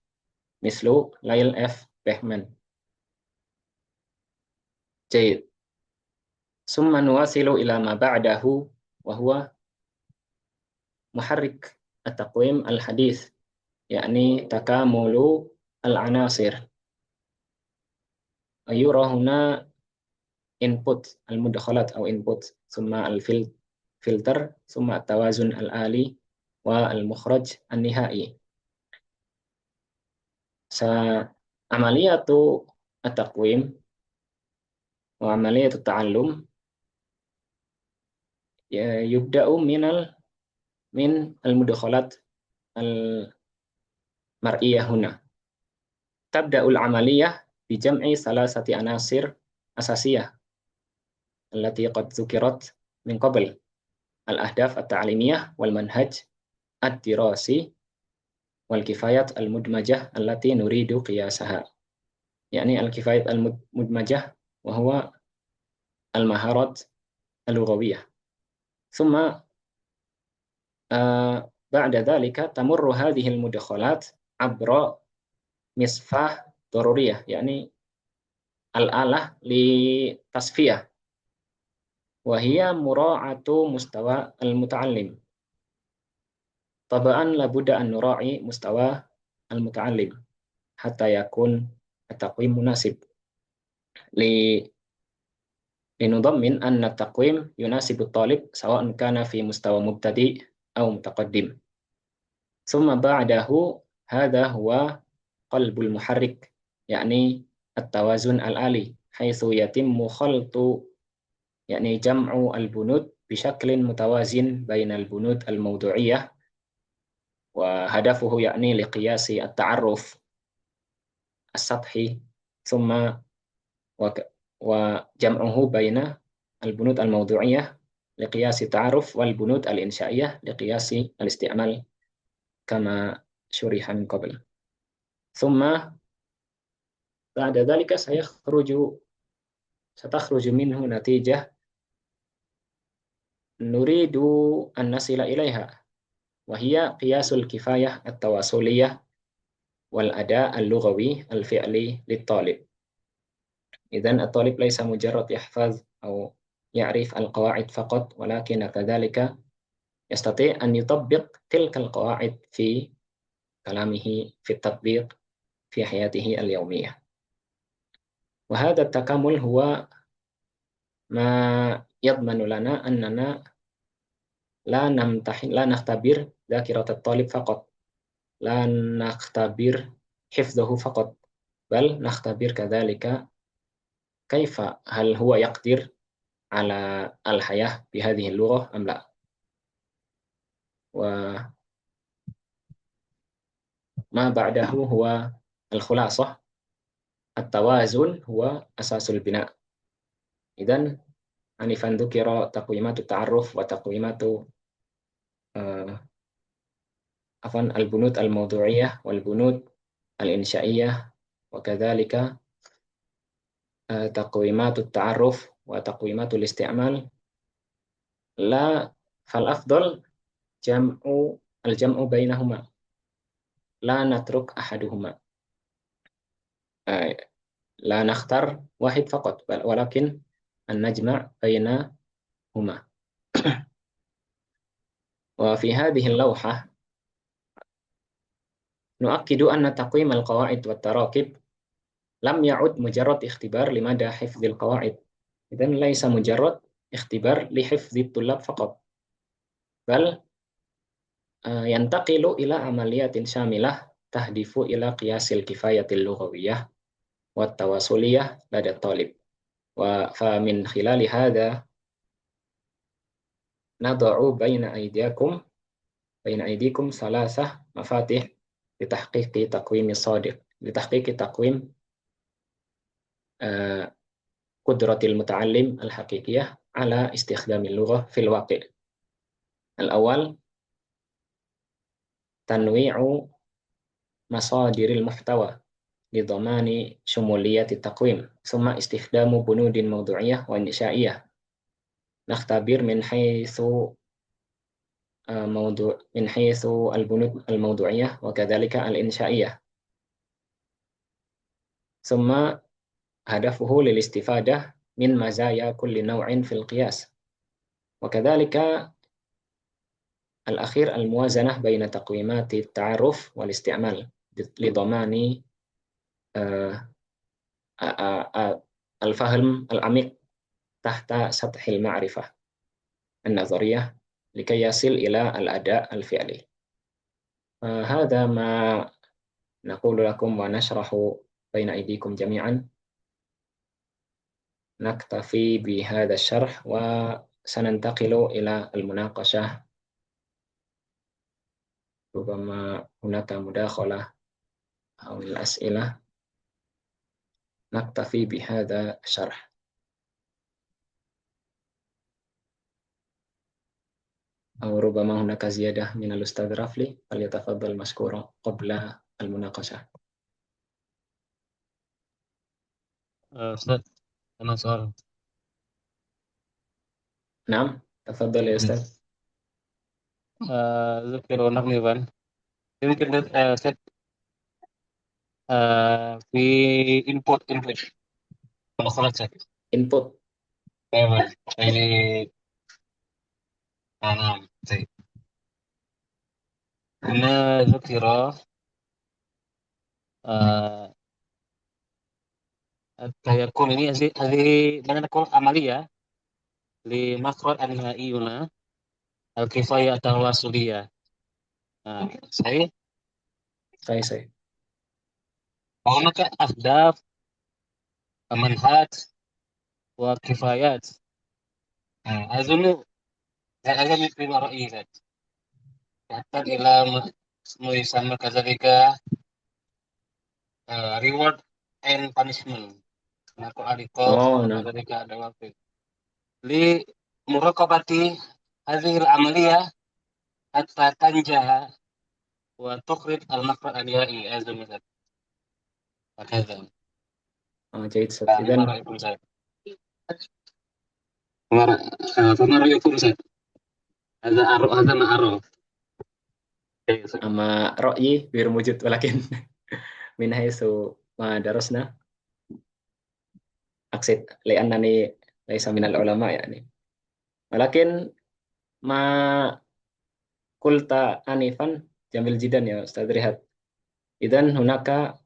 مثل لايل اف بيهمان. جيد. ثم نواصل إلى ما بعده وهو محرك التقويم الحديث، يعني تكامل العناصر. يرى هنا input المدخلات أو input، ثم الفلتر، ثم التوازن الآلي، والمخرج النهائي. عملية التقويم وعملية التعلم يبدأ من المدخلات المرئية هنا. تبدأ العملية بجمع 3 عناصر أساسية التي قد ذكرت من قبل: الأهداف التعليمية والمنهج الدراسي والكفايات المدمجة التي نريد قياسها. يعني الكفايات المدمجة وهو المهارات اللغوية. ثم بعد ذلك تمر هذه المدخلات عبر مصفاة ضرورية، يعني الآلة لتصفية، وهي مراعاة مستوى المتعلم. طبعا لابد أن نراعي مستوى المتعلم حتى يكون التقويم مناسب، لنضمن أن التقويم يناسب الطالب سواء كان في مستوى مبتدئ أو متقدم. ثم بعده هذا هو قلب المحرك، يعني التوازن الآلي، حيث يتم خلط يعني جمع البنود بشكل متوازن بين البنود الموضوعية، وهدفه يعني لقياس التعرف السطحي، ثم وجمعه بين البنود الموضوعية لقياس التعرف والبنود الإنشائية لقياس الاستعمال كما شرح من قبل. ثم بعد ذلك ستخرج منه نتيجة نريد أن نصل إليها، وهي قياس الكفاية التواصلية والأداء اللغوي الفعلي للطالب. إذن الطالب ليس مجرد يحفظ أو يعرف القواعد فقط، ولكن كذلك يستطيع أن يطبق تلك القواعد في كلامه في التطبيق في حياته اليومية. وهذا التكامل هو ما يضمن لنا أننا لا نختبر ذاكرة الطالب فقط، لا نختبر حفظه فقط، بل نختبر كذلك كيف هل هو يقدر على الحياة بهذه اللغة أم لا. وما بعده هو الخلاصة، التوازن هو أساس البناء. إذن آنفا ذكر تقويمات التعرف وتقويمات البنود الموضوعية والبنود الإنشائية، وكذلك تقويمات التعرف وتقويمات الاستعمال. فالأفضل الجمع بينهما، لا نترك أحدهما، لا نختار واحد فقط، ولكن أن نجمع بينهما. وفي هذه اللوحة نؤكد أن تقويم القواعد والتراكب لم يعد مجرد اختبار لمدى حفظ القواعد، إذن ليس مجرد اختبار لحفظ الطلاب فقط، بل ينتقل إلى عمليات شاملة تهدف إلى قياس الكفاية اللغوية والتواصلية لدى الطالب. فمن خلال هذا نضع بين أيديكم 3 مفاتيح لتحقيق تقويم صادق، لتحقيق تقويم قدرة المتعلم الحقيقية على استخدام اللغة في الواقع. الأول، تنويع مصادر المحتوى لضمان شمولية التقويم، ثم استخدام بنود موضوعية وإنشائية. نختبر من حيث البنود الموضوعية وكذلك الإنشائية، ثم هدفه للاستفادة من مزايا كل نوع في القياس، وكذلك الأخير الموازنة بين تقويمات التعرف والاستعمال لضمان الفهم العميق تحت سطح المعرفة النظرية لكي يصل إلى الأداء الفعلي. هذا ما نقول لكم ونشرح بين أيديكم جميعا. نكتفي بهذا الشرح وسننتقل إلى المناقشة. ربما هناك مداخلة أو الأسئلة. نكتفي بهذا الشرح. أو ربما هناك زيادة من الأستاذ رفلي، فليتفضل مشكورا قبل المناقشة. أستاذ أنا سؤال. نعم تفضل يا أستاذ. ذكر ونقني بان يمكن أستاذ في input kalau salah cek Input. ini نعم طيب. أنا ذكر التيقن ini هذه mana نقول عملية لمخرج النهائي هنا الكفاية التواصلية. صحيح؟ صحيح. وهناك أهداف منهات وكفايات. أظن هذا من رأيي ذات يحتاج إلى ما يسمى كذلك reward and punishment. نقول عقاب نعم. وكذلك دوافع لمراقبة هذه العملية حتى تنجح وتخرج المخرج النهائي أظن ذات هكذا. جيد أستاذ. ما إذن رأيكم Ustaz? فما رأيكم Ustaz؟ هذا ما أراه. أما رأيي غير موجود، ولكن من حيث ما درسنا أقصد لأنني laisa minal ulama yani. Walakin ma kulta anifan jamil jidan ya Ustaz Rihat. Idan hunaka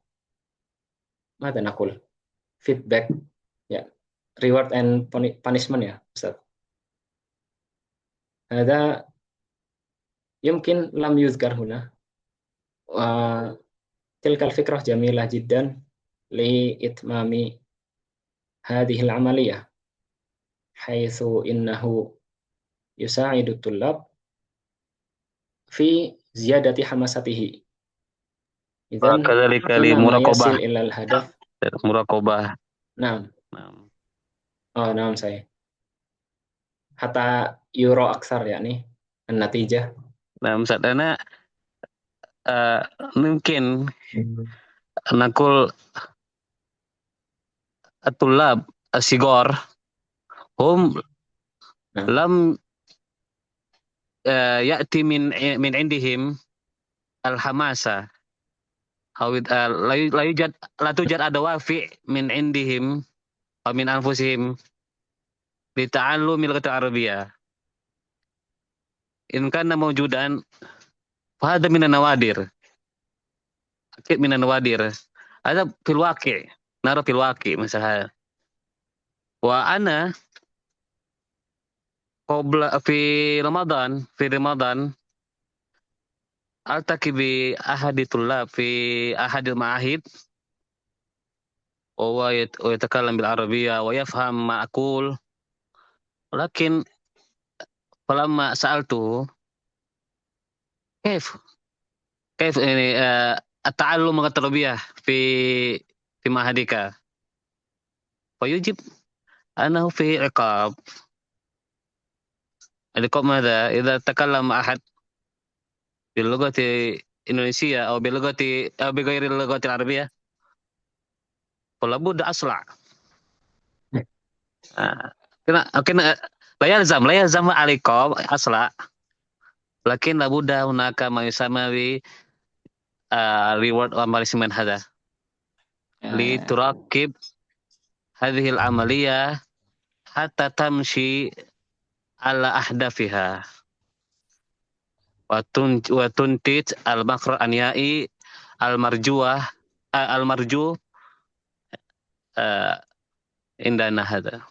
mata nakul feedback ya reward and punishment ya Ustaz. Ada يمكن لم يذكر هنا وتلك الفكرة جميلة جدا لإتمام هذه العملية حيث إنه يساعد الطلاب في زيادة حماسته. إذن وكذلك حينما يصل لمراقبة إلى الهدف مراقبة. نعم نعم. نعم saya حتى يرى أكثر يعني النتيجة. نعم Ustaz, أنا ممكن نقول الطلاب الصغار هم نعم. لم يأتي من عندهم الحماسة أو لا توجد دوافع من عندهم أو من أنفسهم لتعلم اللغة العربية. إن كان موجودا فهذا من النوادر، أكيد من النوادر. هذا في الواقع، نرى في الواقع مثلا. وأنا قبل في رمضان ألتقي بأحد الطلاب في أحد المعاهد وهو يتكلم بالعربية ويفهم ما أقول، ولكن فلما سألته كيف يعني التعلم اللغة العربية في معهدك، فيجب أنه فيه عقاب. العقاب ماذا؟ إذا تكلم أحد باللغة الإندونيسية أو بغير اللغة العربية فلا بد أصلع. كنا لا يلزم العقاب أصلع، لكن لابد هناك ما يسمى reward or punishment هذا لتراقب هذه العملية حتى تمشي على أهدافها وتنتج المخرج النهائي المرجو عندنا هذا.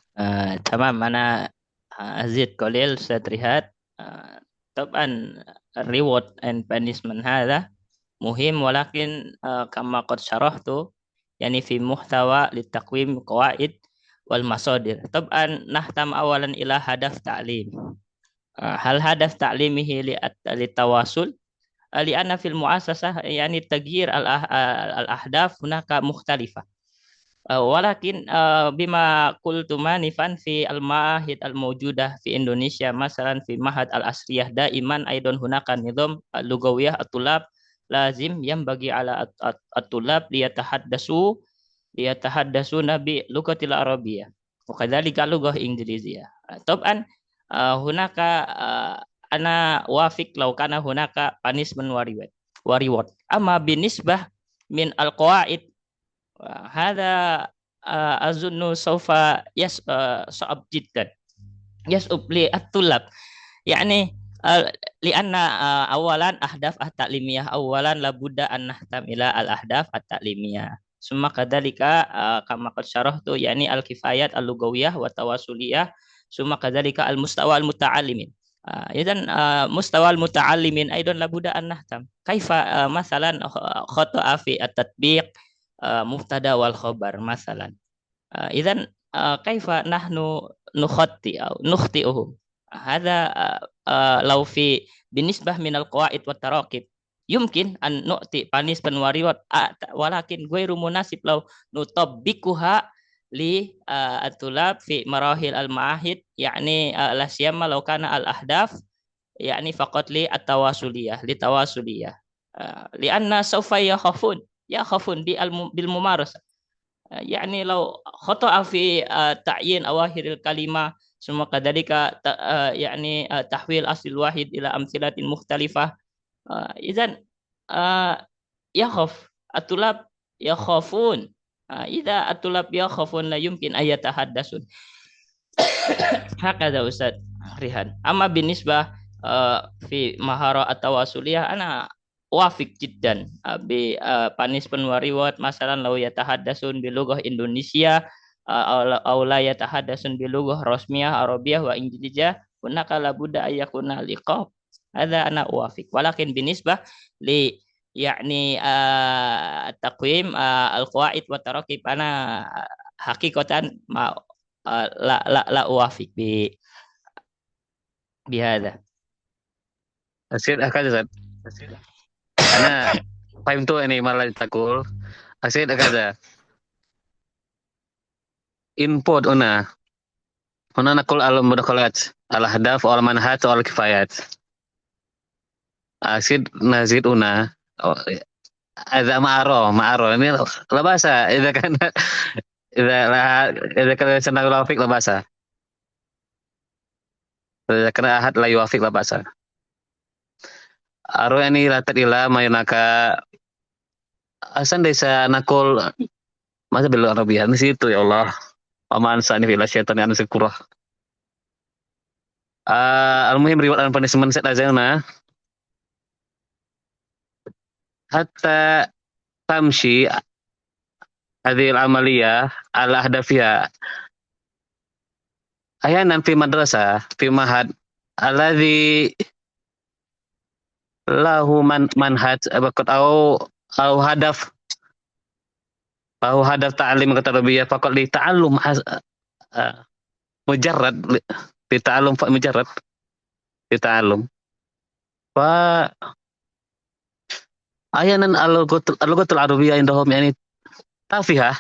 تمام. أنا أزيد قليل أستاذ ريهات. طبعا reward and punishment هذا مهم، ولكن كما قد شرحت يعني في محتوى للتقويم قواعد والمصادر. طبعا نهتم أولا إلى هدف تعليم. هل هدف تعليمه للتواصل؟ لأن في المؤسسة يعني تغيير الأهداف هناك مختلفة، ولكن بما قلت مانفا في المعاهد الموجودة في إندونيسيا مثلا في معهد الأسرية دائما أيضا هناك نظام اللغوية. الطلاب لازم ينبغي على الطلاب ليتحدثون باللغة العربية وكذلك اللغة الإنجليزية. طبعا هناك أنا وافق لو كان هناك punishment وريورد. أما بالنسبة من القواعد هذا أظن سوف صعب جدا يصعب للطلاب يعني لأن أولا أهداف التعليمية أولا لابد أن نهتم إلى الأهداف التعليمية، ثم كذلك كما قد شرحت يعني الكفايات اللغوية والتواصلية، ثم كذلك المستوى المتعلمين. إذن مستوى المتعلمين أيضا لابد أن نهتم كيف مثلا خطأ في التطبيق مبتدا والخبر مثلا. إذن كيف نحن نخطئهم؟ هذا لو في بالنسبة من القواعد والتراكب يمكن أن نعطي punishment وريورد، ولكن غير مناسب لو نطبقها للطلاب في مراحل المعاهد، يعني لا سيما لو كان الأهداف يعني فقط للتواصلية لأن سوف يخافون بالممارسة. يعني لو خطأ في تعيين أواخر الكلمة ثم كذلك يعني تحويل أصل الواحد إلى أمثلة مختلفة، إذن الطلاب يخافون. إذا الطلاب يخافون لا يمكن أن يتحدثون. هكذا أستاذ ريحان. أما بالنسبة في مهارة التواصلية أنا أوافق جدا بالنسبة للروايات مثلا لو يتحدثون بلغة إندونيسيا أو لا يتحدثون بلغة رسمية عربية وإنجليزية هناك لابد أن يكون الإيقاف. هذا أنا أوافق. ولكن بالنسبة ل يعني التقويم القواعد والتراكيب أنا حقيقة ما لا أوافق بهذا. أسير هكذا. أنا فهمت ini malah takul. أسير هكذا. Input هنا نقول المدخلات الأهداف والمنهات والكفايات. أسير نزيد هنا هذا معارو ini la bahasa إذا كان إذا كان سنة يوافق la bahasa إذا كان أحد لا يوافق la bahasa aro ini latat ila mayunaka asan desa nakul masa belu Arabia di situ ya Allah paman sani fil syaitan an syukurah al-muhim riwayat dan punishment set azana hatta tamshi hadhihi al-amaliyah ala ahdafiha ahyanan fi madrasah fi mahad alladhi lahu manhaj abaqat au hadaf ta'lim ke tarbiyah faqat li ta'allum mujarrad li ta'allum fa mujarrad li ta'allum fa ayanan al-lughatul arabiyyah indahum yani tafihah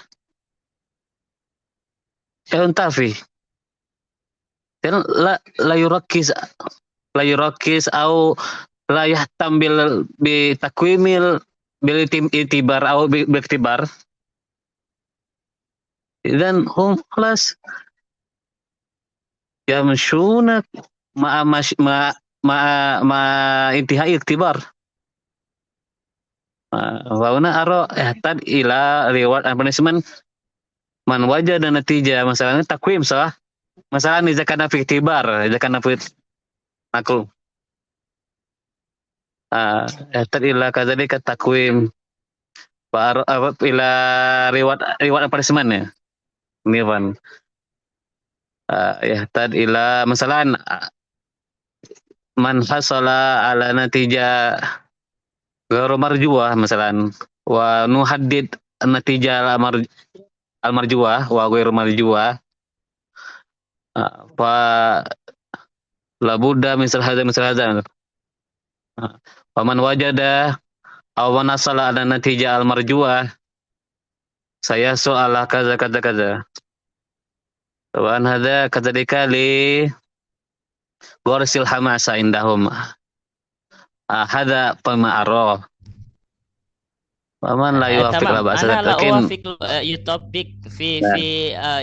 syai'un tafih dan la yurakkis au la yahtam bi takwimil bil itibar au bil iktibar idan hum khalas yamshuna ma intihai iktibar wa huna aro yahtad ila reward and punishment man wajada natijah masalahnya takwim sah masalah iza kana fi iktibar iza kana fi aku ila kadzalika takwim ila reward punishment ya Mirwan yahtad ila masalan man hasala ala natijah ghairu marjuah masalan wa nuhaddid natijah al marjuah wa ghairu marjuah fa labuda misal hadza Waman wajada aw nasala ala natijah al marjuah saya soal kaza wan hadza kadzalika li warsil hamasa indahum hadza pama'aro waman la yuwafiq la ba'sa أنا لا lakin أوافق يطبق في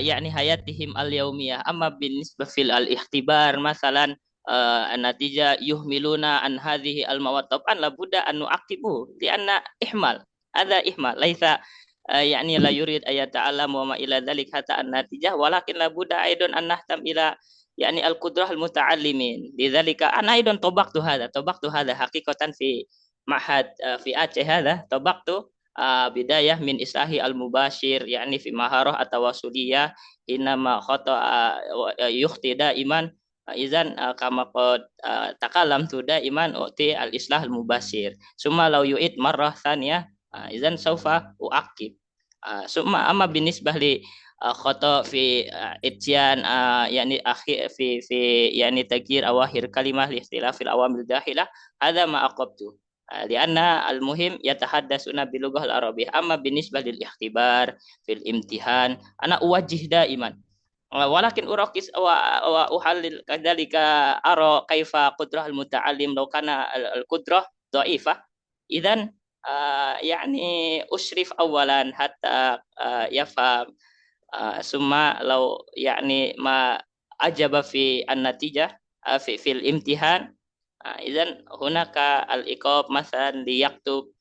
يعني حياتهم اليومية. أما بالنسبة في الاختبار مثلا النتيجة يهملون عن هذه المواد طبعا لابد أن نعاقبه لأن إهمال هذا إهمال ليس يعني لا يريد أن يتعلم وما إلى ذلك حتى النتيجة ولكن لابد أيضا أن نهتم إلى يعني القدرة المتعلمين. لذلك أنا أيضا طبقت هذا حقيقة في معهد في أعشى هذا طبقت بداية من إصلاح المباشر يعني في مهارة التواصلية إنما خطأ يخطئ دائما إذن كما قد تكلمت دائما أعطي الإصلاح المباشر ثم لو يعيد مرة ثانية إذن سوف أعقب ثم أما بالنسبة لخطأ في إتيان يعني أخي في يعني تغيير أواخر كلمة لاختلاف الأوامر الداخلة هذا ما عقبته لأن المهم يتحدثون باللغة العربية. أما بالنسبة للاختبار في الامتحان أنا أوجه دائما ولكن أركز وأحلل كذلك أرى كيف قدرة المتعلم لو كان القدرة ضعيفة إذن يعني أشرف أولا حتى يفهم ثم لو يعني ما أجب في النتيجة في الامتحان إذن هناك الإيقاف مثلا ليكتب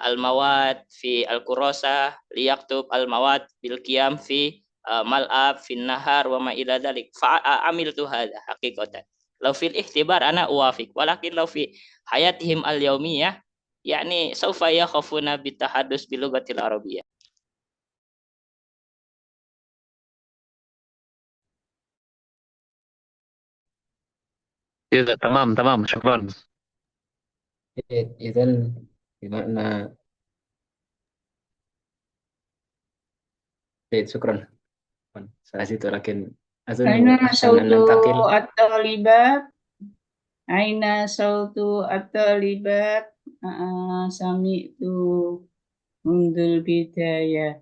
المواد في الكراسة ليكتب المواد بالقيام في mal'ab fin nahar wa ma ila dzalik fa amiltu hadza haqiqatan. Law fil ihtibar ana uwafiq, walakin law fi hayatihim al yaumiyah yakni saufa yakhafuna bitahadus bil lughatil arabiyyah. Iya, tamam, tamam, syukron. إذن بمعنى شكرا. Saya situ لكن أظن Aina أحسن أن sautu ننتقل. at-talibat. Aina sautu at-talibat. Sami'tu mundul bidayah.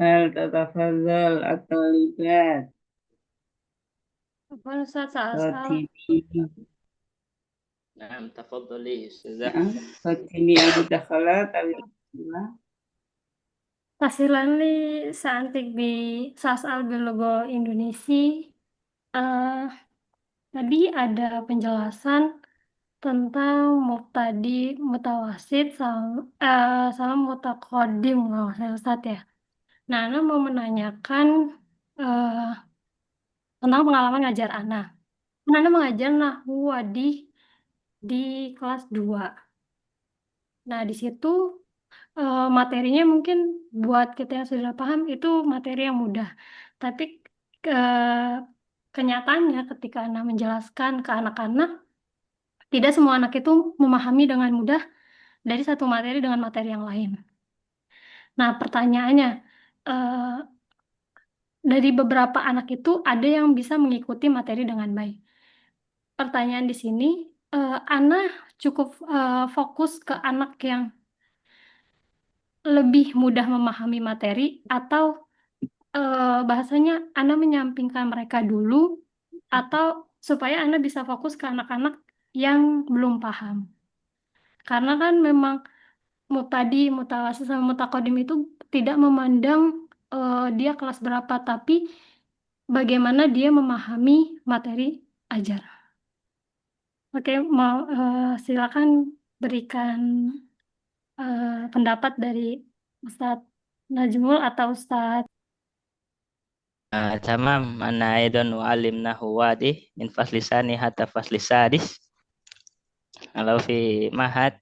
Hal tatafadzal at-talibat. Apa Ustaz salah? Fatimi. Naam, tafadhali Ustazah. Fatimi al-mudakhalat al-istilah. Tasilan li saantik bi sasal bilogo Indonesia. Tadi ada penjelasan tentang mubtadi, mutawasid, sama mutaqaddim kalau saya Ustaz ya. Nah, Ana mau menanyakan tentang pengalaman ngajar Ana. Ana mengajar nahwu wadih di kelas 2. Nah, di situ materinya mungkin buat kita yang sudah paham itu materi yang mudah. Tapi kenyataannya ketika Ana menjelaskan ke anak-anak, tidak semua anak itu memahami dengan mudah dari satu materi dengan materi yang lain. Nah, pertanyaannya, dari beberapa anak itu ada yang bisa mengikuti materi dengan baik. Pertanyaan di sini, Ana cukup fokus ke anak yang lebih mudah memahami materi atau bahasanya Ana menyampingkan mereka dulu atau supaya Ana bisa fokus ke anak-anak yang belum paham. Karena kan memang mubtadi, mutawasid sama mutaqaddim itu tidak memandang dia kelas berapa, tapi bagaimana dia memahami materi ajar. Oke, mau silakan berikan pendapat dari Ustadz Najmul atau Ustadz. Tamam, ana aidan wa'alimnahu wadih min faslisani hatta faslisadis. Kalau fi mahad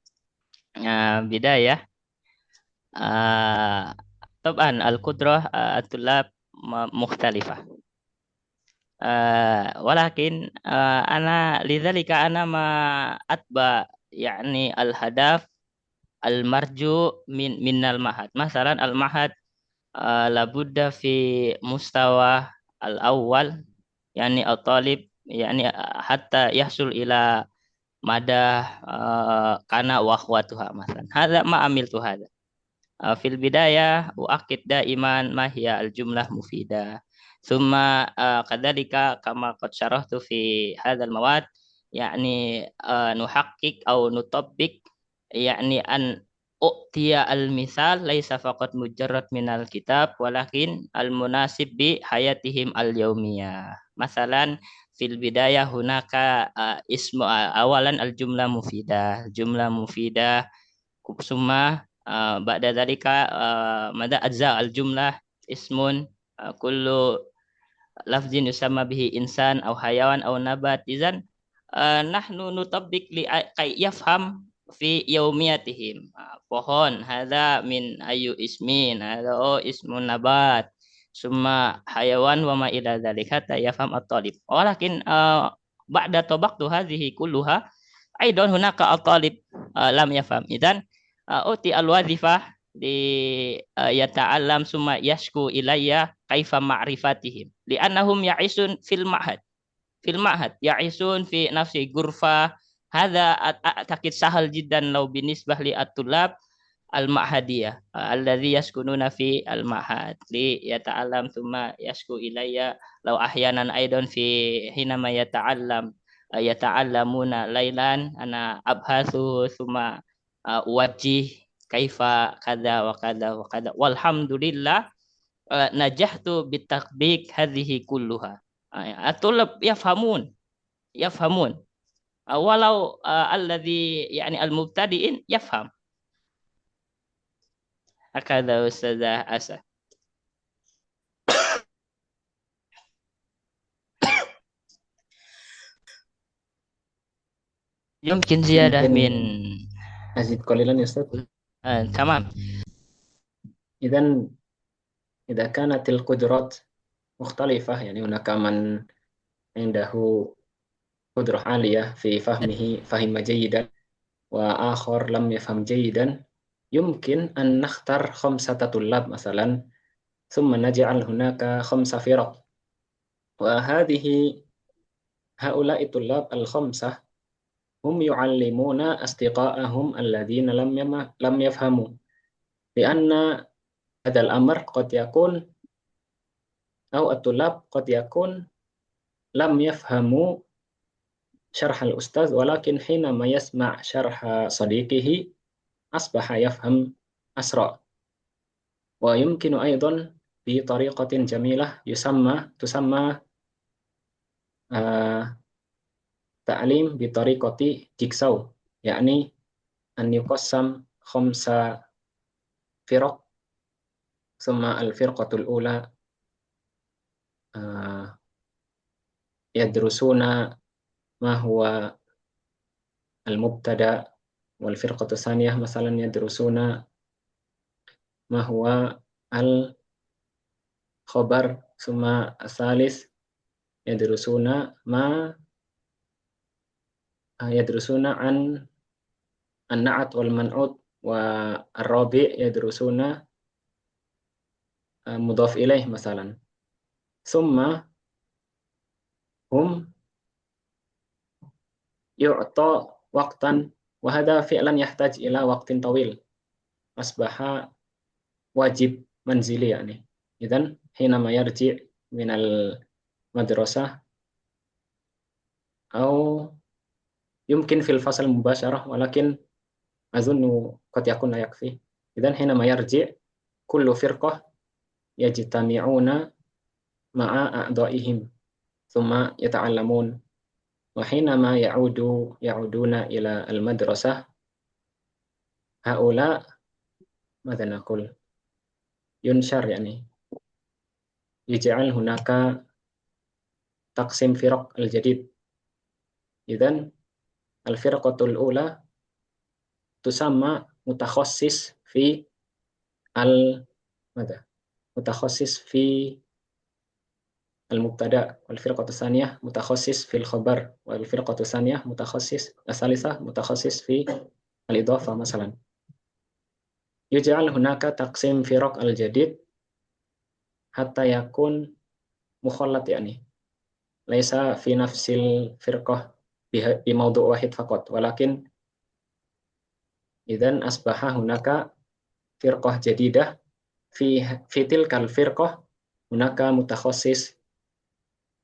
bidayah taban al-qudrah at-tulab mukhtalifah. Walakin ana lidzalika ana ma atba yani al-hadaf al-marju minnal mahad. Masalan al-mahad labudda fi mustawa al-awwal yani al-talib yani hatta yahsul ila mada kana wa akhwatuha masalan. Hadza ma amiltu hadza. Fil bidayah uakid daiman ma hiya al-jumlah mufidah. Thumma kadzalika kama qad syarahtu fi hadzal mawad yani nuhaqqik au nutabbik yani an u'tiya al-misal laisa faqat mujarrad minal kitab walakin al-munasib bi hayatihim al-yaumiyah. Masalan fil bidayah hunaka ismu awalan al-jumlah mufidah. Jumlah mufidah summa ba'da dzalika mada ajza al-jumlah ismun kullu lafzin yusamma bihi insan aw hayawan aw nabat. Idzan nahnu nutabbik li kay yafham fi yaumiyatihim. Pohon hadza min ayu ismin, hadza ismun nabat, summa hayawan wa ma ila dzalika hatta yafham at-talib. Walakin ba'da tabaqtu hadhihi kulluha aidan hunaka at-talib lam yafham. Idzan uti al-wadhifah di yata'allam summa yashku ilayya kaifa ma'rifatihim li'annahum ya'isun fil ma'had ya'isun fi nafsi ghurfa. Hadza a'taqid sahal jiddan law binisbah li at-tulab al-ma'hadiyah alladhi yaskununa fi al-ma'had li yata'allam thumma yashku ilayya law ahyanan aidan fi hinama yata'allamuna laylan ana abhasu thumma wajih kaifa kadza wa kadza wa kadza walhamdulillah najahtu bitatbiq hadhihi kulluha. At-tulab yafhamun walau alladhi yani al-mubtadi'in yafham. Hakadha Ustazah Asa. يمكن زيادة يمكن من أزيد قليلا يا أستاذ. تمام. إذا كانت القدرات مختلفة، يعني هناك من عنده قدرة عالية في فهم جيدا وآخر لم يفهم جيدا، يمكن أن نختار 5 طلاب مثلا، ثم نجعل هناك 5 فرق، هؤلاء الطلاب ال5 هم يعلمون أصدقائهم الذين لم يفهموا، لأن هذا الأمر قد يكون أو الطلاب قد يكون لم يفهموا شرح الأستاذ، ولكن حينما يسمع شرح صديقه أصبح يفهم أسرع. ويمكن أيضا بطريقة جميلة تسمى تعليم بطريقة جيكساو، يعني أن يقسم 5 فرق، ثم الفرقة الأولى يدرسون ما هو المبتدأ، والفرقة الثانية مثلا يدرسون ما هو الخبر، ثم الثالث يدرسون عن النعت والمنعوت، والرابع يدرسون مضاف إليه مثلا، ثم هم يعطى وقتا، وهذا فعلا يحتاج إلى وقت طويل، أصبح واجب منزلي يعني. إذن حينما يرجع من المدرسة أو يمكن في الفصل مباشرة، ولكن أظن قد يكون لا يكفي. إذن حينما يرجع كل فرقة يجتمعون مع أعضائهم ثم يتعلمون، وحينما يعودون إلى المدرسة هؤلاء ماذا نقول ينشر، يعني يجعل هناك تقسيم فرق الجديد. إذن الفرقة الأولى تسمى متخصص في متخصص في المبتدأ، والفرقة الثانية متخصص في الخبر، والفرقة الثالثة متخصص في الإضافة مثلا. يجعل هناك تقسيم فرق الجديد حتى يكون مخلط، يعني ليس في نفس الفرقة بموضوع واحد فقط، ولكن إذن أصبح هناك فرقة جديدة، في تلك الفرقة هناك متخصص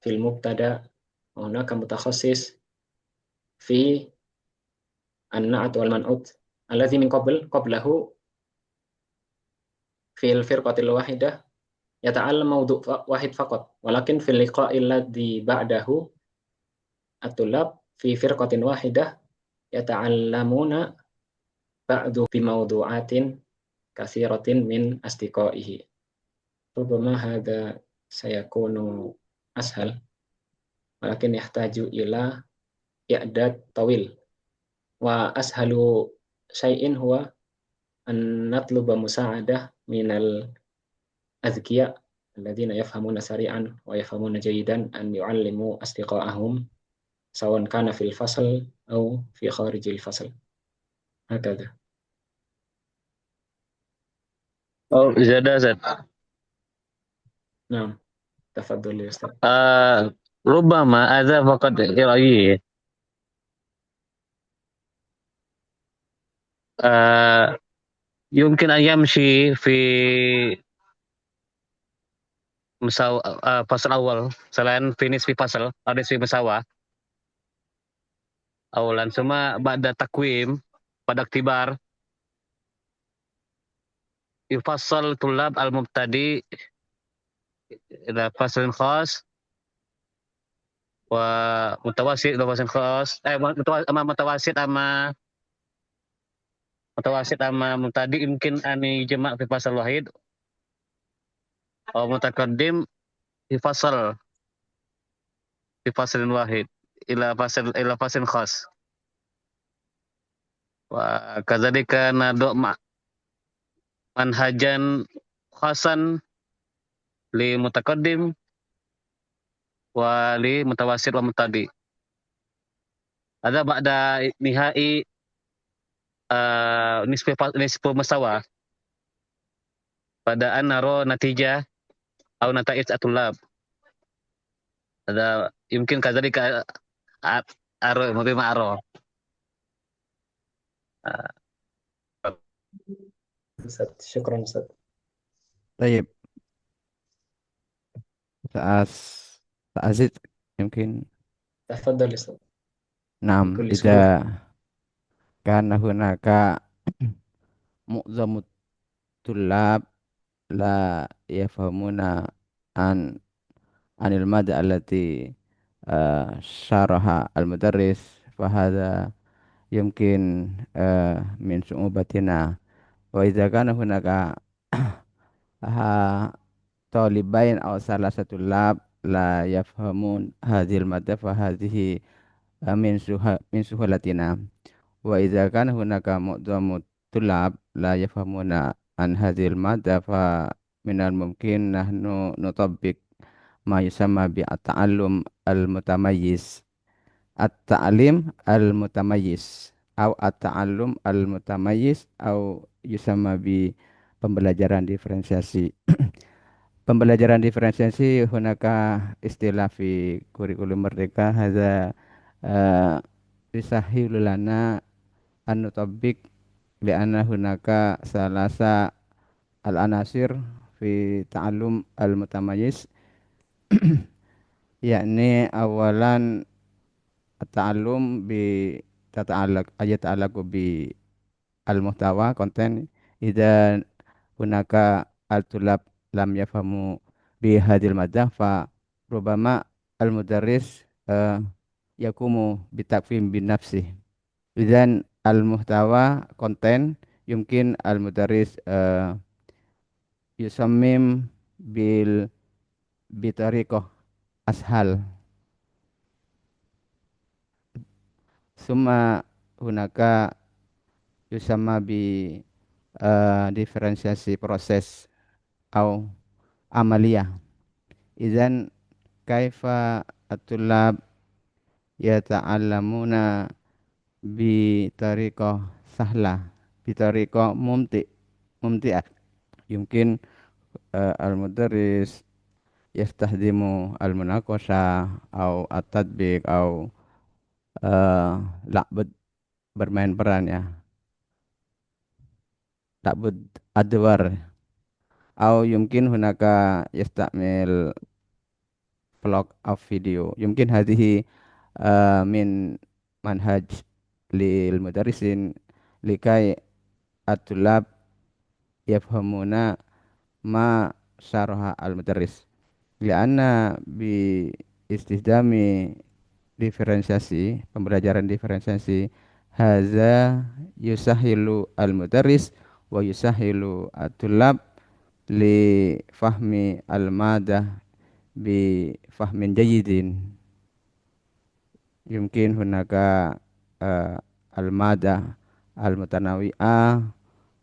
في المبتدأ، وهناك متخصص في النعت والمنعوت الذي من قبله في الفرقة الواحدة يتعلم موضوع واحد فقط، ولكن في اللقاء الذي بعده الطلاب في فرقة واحدة يتعلمون بعض بموضوعات كثيرة من أصدقائه. ربما هذا سيكون أسهل، ولكن يحتاج إلى إعداد طويل. وأسهل شيء هو أن نطلب مساعدة من الأذكياء الذين يفهمون سريعا ويفهمون جيدا أن يعلموا أصدقائهم، سواء كان في الفصل أو في خارج الفصل، هكذا. زيادة زاد. نعم، تفضل يا أستاذ. ربما هذا فقط رأيي. يمكن أن يمشي في فصل أول selain finish في فصل ada في مساواة أولا، ثم بعد تقويم pada اختبار يفصل طلاب المبتدئ إلى فصل خاص ومتوسط إلى فصل خاص، متوسط أما مبتدئ يمكن أن يجمع في فصل واحد، أو متقدم في فصل واحد إلى فصل خاص. وكذلك نضع منهجا خاصا لمتقدم ولمتوسط ومبتدئ. هذا بعد نهائي نصف مستوى pada an naro natijah atau nata'ij at-tullab. Ada yumkin kadzalika aro mabi ma'aro. Ustaz, syukran Ustaz. طيب سأزيد يمكن. تفضل Ustaz. نعم بكل إذا سرور. كان هناك معظم الطلاب لا يفهمون عن المادة التي شرحها المدرس، فهذا يمكن من صعوبتنا. وإذا كان هناك طالبين أو ثلاثة طلاب لا يفهمون هذه المادة، فهذه من سهولتنا. وإذا كان هناك معظم الطلاب لا يفهمون عن هذه المادة، فمن الممكن نحن نطبق ما يسمى بالتعلم المتميز. التعليم المتميز أو التعلم المتميز أو يسمى بpembelajaran diferensiasi. Pembelajaran diferensiasi hunaka istilah fi kurikulum merdeka hadza risahilu lana an nutabbik li'anna hunaka salasa al-anasir fi ta'allum al-mutamayyiz yakni awalan at-ta'allum bi yata'allaqu bi al-muhtawa konten idza hunaka al-tulab lam yafhamu bi hadil madah fa rubama al-mudarris yakumu bitakfim bin nafsih. Idzan al-muhtawa konten yumkin al-mudarris yusammim bitariqah ashal. Summa hunaka yusamma bi diferensiasi proses atau amaliyah. Idzan kaifa at-tullab yata'allamuna bi tariqah sahlah, bi tariqah mumti'ah. Yumkin al-mudarris yastahdimu al-munaqashah atau at-tatbiq atau la'bud bermain peran ya. La'bud adwar. Atau yumkin hunaka yastamil vlog of video. Yumkin hadhihi min manhaj lil mudarrisin likai at-tulab yafhamuna ma syaraha al-mudarris. Lianna bi istihdami diferensiasi, pembelajaran diferensiasi haza yusahilu al-mudarris wa yusahilu at-tulab li fahmi al-madah bi fahmin jayyidin. Yumkin hunaka al-madah al-mutanawi'ah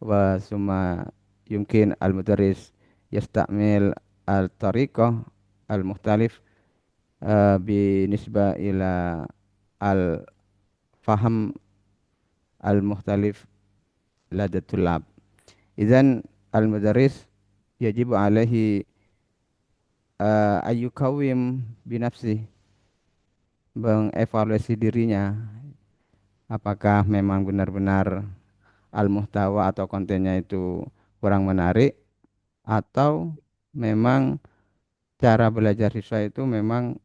wa summa yumkin al-mudarris yastamil al-tariqah al-mukhtalif binisbah ila al-faham al-mukhtalif lada tulab. Idzan al-mudarris yajibu alaihi ayyukawim binafsi, mengevaluasi dirinya apakah memang benar-benar al-muhtawa atau kontennya itu kurang menarik, atau memang cara belajar siswa itu memang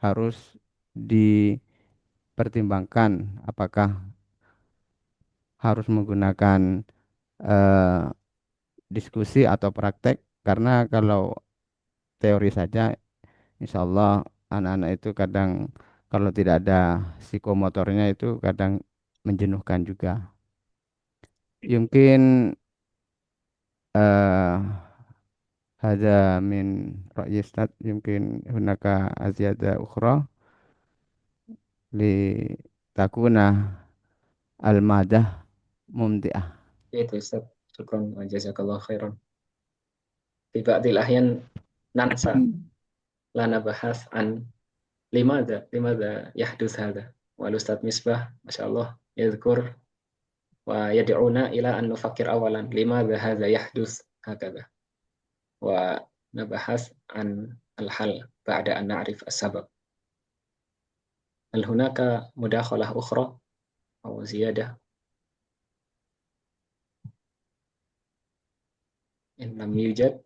harus dipertimbangkan apakah harus menggunakan diskusi atau praktek. Karena kalau teori saja insya Allah anak-anak itu kadang kalau tidak ada psikomotornya itu kadang menjenuhkan juga. Mungkin هذا من رأي Ustaz. يمكن هناك أزياد أخرى لتكون المادة mumti'ah. Itu Ustaz. Syukran wa jazakallahu khairan. Fi ba'dil ahyan nansa la nabahas an limadha yahdus hadha. Wal Ustaz Misbah masyaallah yadhkur wa yad'una ila an nufakkir awalan limadha hadha yahdus hakadha. Wa nabahas an al-hal ba'da an na'rif as-sabab. Hal hunaka mudakhalah ukhra aw ziyadah? In lam yujad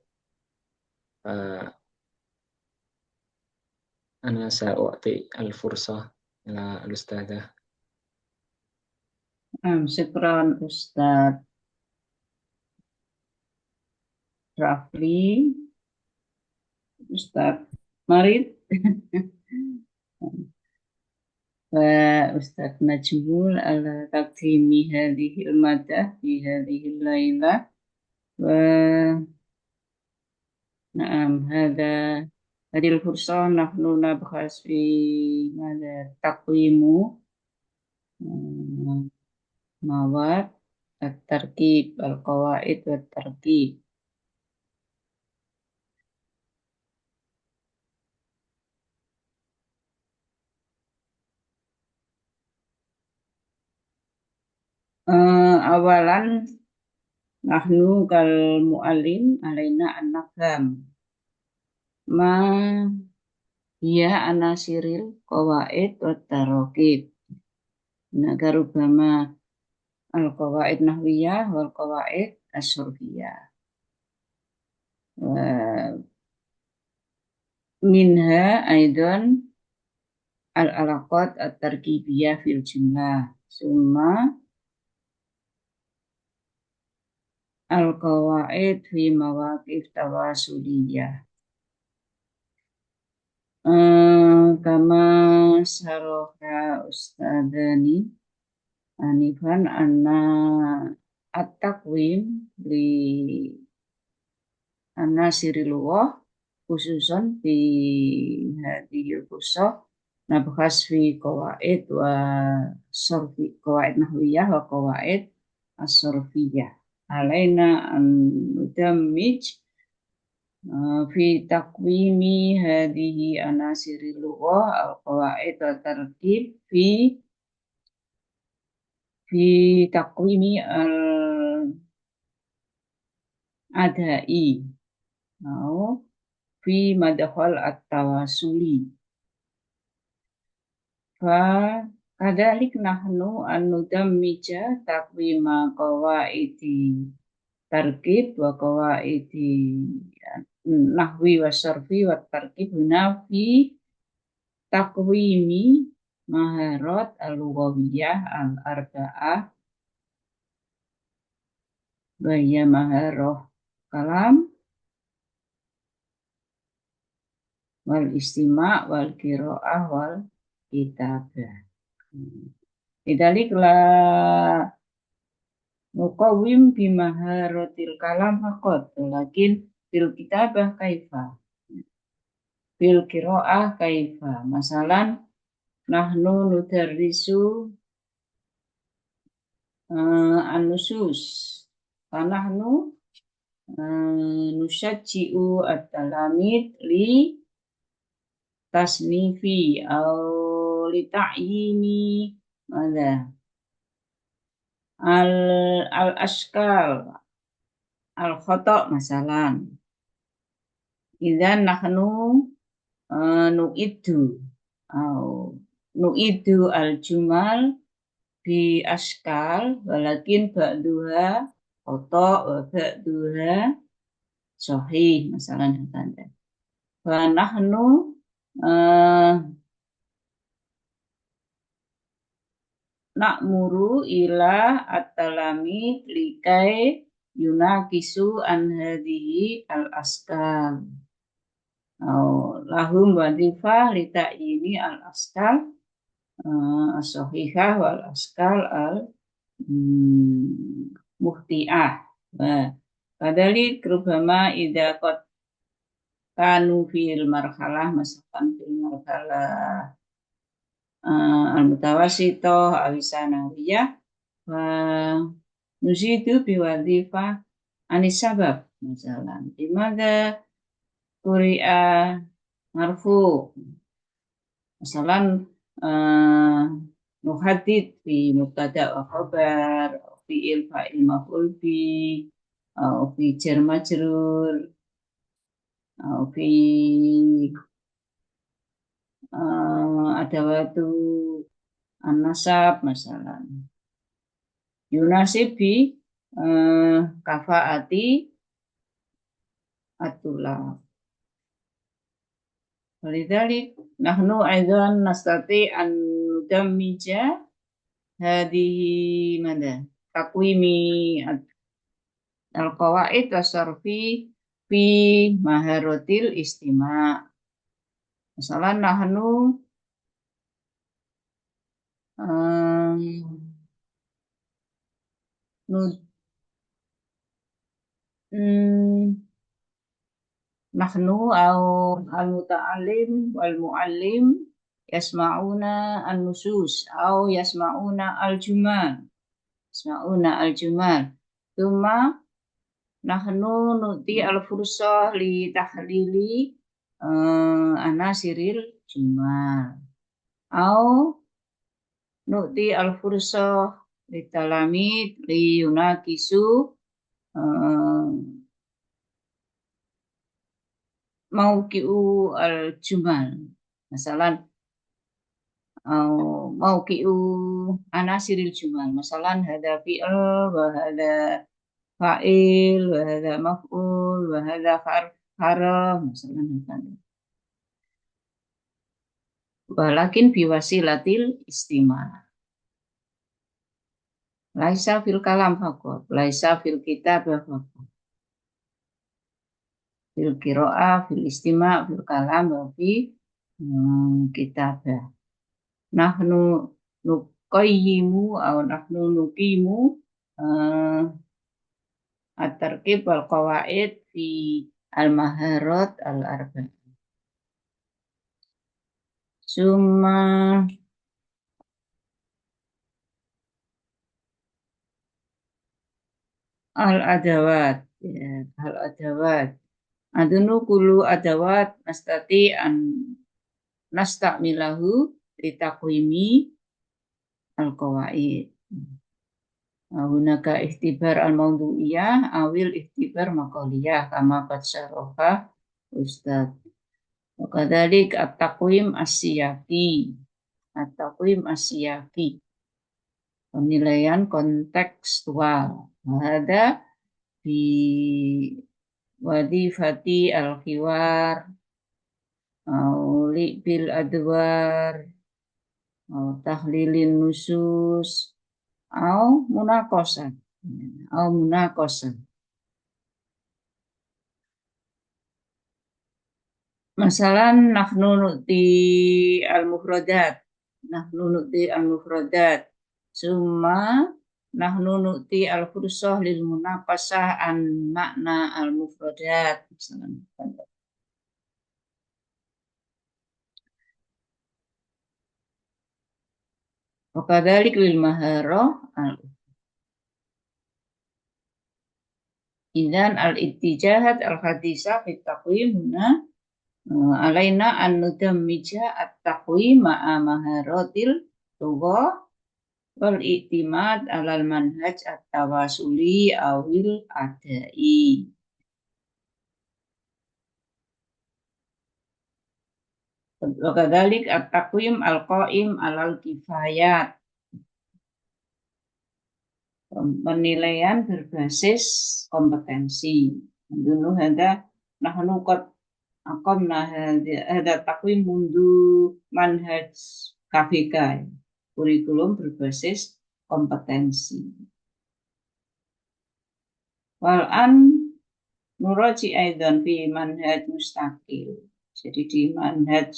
أنا سأعطي الفرصة إلى الأستاذة. Syukran Ustaz Rafli, Ustaz Marid, وأستاذ نجمول على تقديم هذه المادة في هذه الليلة. نعم، هذه الفرصة نحن نبحث في ماذا تقويم مواد التركيب، القواعد والتركيب. Awalan nahnu kal mu'allim alaina an nafham ma hiya anasiril qawaid wat tarakib. Nagarubama al qawaid nahwiyah wal qawaid as-surfiyah. Minha aidan al alaqat at-tarkibiyah fil jumlah. Summa al-qawaid fi mawaqif tawasuliyah. Kama syaraha Ustadzani anifan anna at-taqwim li anasiril lughah khususan fi hadhihi al-qusah nabhas fi qawaid wa sarfi, qawaid nahwiyah wa qawaid as-sarfiyah. Alaina an nudammij fi taqwimi hadhihi anasiril lughah al-qawaid wa tartib fi taqwimi al-adai atau fi madkhal at-tawasuli. Fa kadalik nahnu an nudammija taqwima qawaidi tarkib wa qawaidi nahwi wa syarfi wa tarkib huna fi taqwimi maharat al-lughawiyah al-arba'ah wa hiya maharah kalam wal istima' wal qira'ah wal kitabah. Idalik la nuqawwim bi maharatil kalam faqat, lakin fil kitabah kaifa, fil qira'ah kaifa. Masalan nahnu nudarrisu an-nusus wa nahnu nusajji'u at-talamid li tasnifi au li ta'yini madza al-ashkal al-khata' masalan. Idzan nahnu nu'idu al-jumal bi ashkal walakin ba'duha khata' wa ba'duha sahih masalan hadza. Wa nahnu na'muru ila at-talamid likai yunakisu an hadhihi al-askal. Lahum wadifah li ta'yini al-askal as-sahihah wal askal al-muhti'ah. Kadalik rubama idza qad kanu fil marhalah masakan fil marhalah al-mutawassithah aw sanawiyah wa nuzidu biwadhifah anis sabab. Misalnya, dimana quri'a marfu. Misalnya, nuhadid fi mubtada wa khabar, fi'il fa'il maf'ul bi, fi jar majrur, fi adawatu an-nasab misalnya. Yunasibi kafaati atulab. Walidzalik nahnu aidan nastati an nudammija hadhihi mada taqwimi al-qawaid wasarfi fi maharotil istima'. Misalnya nahnu nahnu au al-muta'allim wal mu'allim yasma'una an-nusus au yasma'una al-jumal. Yasma'una al-jumal. Thumma nahnu nuti al-fursah li tahlili anasiril jumal. Au nuti al-fursah li talamid li yunakisu mauqi'u al-jumal. Masalan mauqi'u anasiril jumal. Masalan hadza fi'il wa hadza fa'il wa hadza maf'ul wa hadza harf masalan hadza. Walakin biwasilatil istima'. Laisa fil kalam faqat, laisa fil kitab faqat. Fil qira'ah, fil istima', fil kalam, wa fi kitabah. Nahnu nuqayyimu atau nahnu nuqimu at-tarkib wal qawaid fi al-maharat al-arba'ah. Summa al-adawat, ya, al-adawat. Adunu kulu adawat nastati an nasta'milahu li taqwimi al-qawaid. Hunaka ikhtibar al-mawdu'iyah awil ikhtibar maqaliyah kama qad syaraha Ustaz. Wa kadzalik at-taqwim as-siyaqi. At-taqwim as-siyaqi. Penilaian kontekstual. Ada di wadifati al-khiwar li bil adwar tahlilin nusus au munakosan. Masalan nahnu nu'ti al-mufradat. Summa nahnu nu'ti al-fursah lil munaqasah an makna al-mufradat. Misalnya. Wa kadzalik lil maharah idzan al-ittijahat al-hadisah fi taqwim huna alaina an nudammija at-taqwim ma'a maharatil lugha wal i'timad 'alal manhaj at-tawasuli awil adai. Wa kadzalik at-taqwim al-qa'im 'alal kifayat. Penilaian berbasis kompetensi. Dulu ada nahnu qad aqamna hadza taqwim mundu manhaj KBK. Kurikulum berbasis kompetensi. Wal an nuraji aidan fi manhaj mustaqil. Jadi di manhaj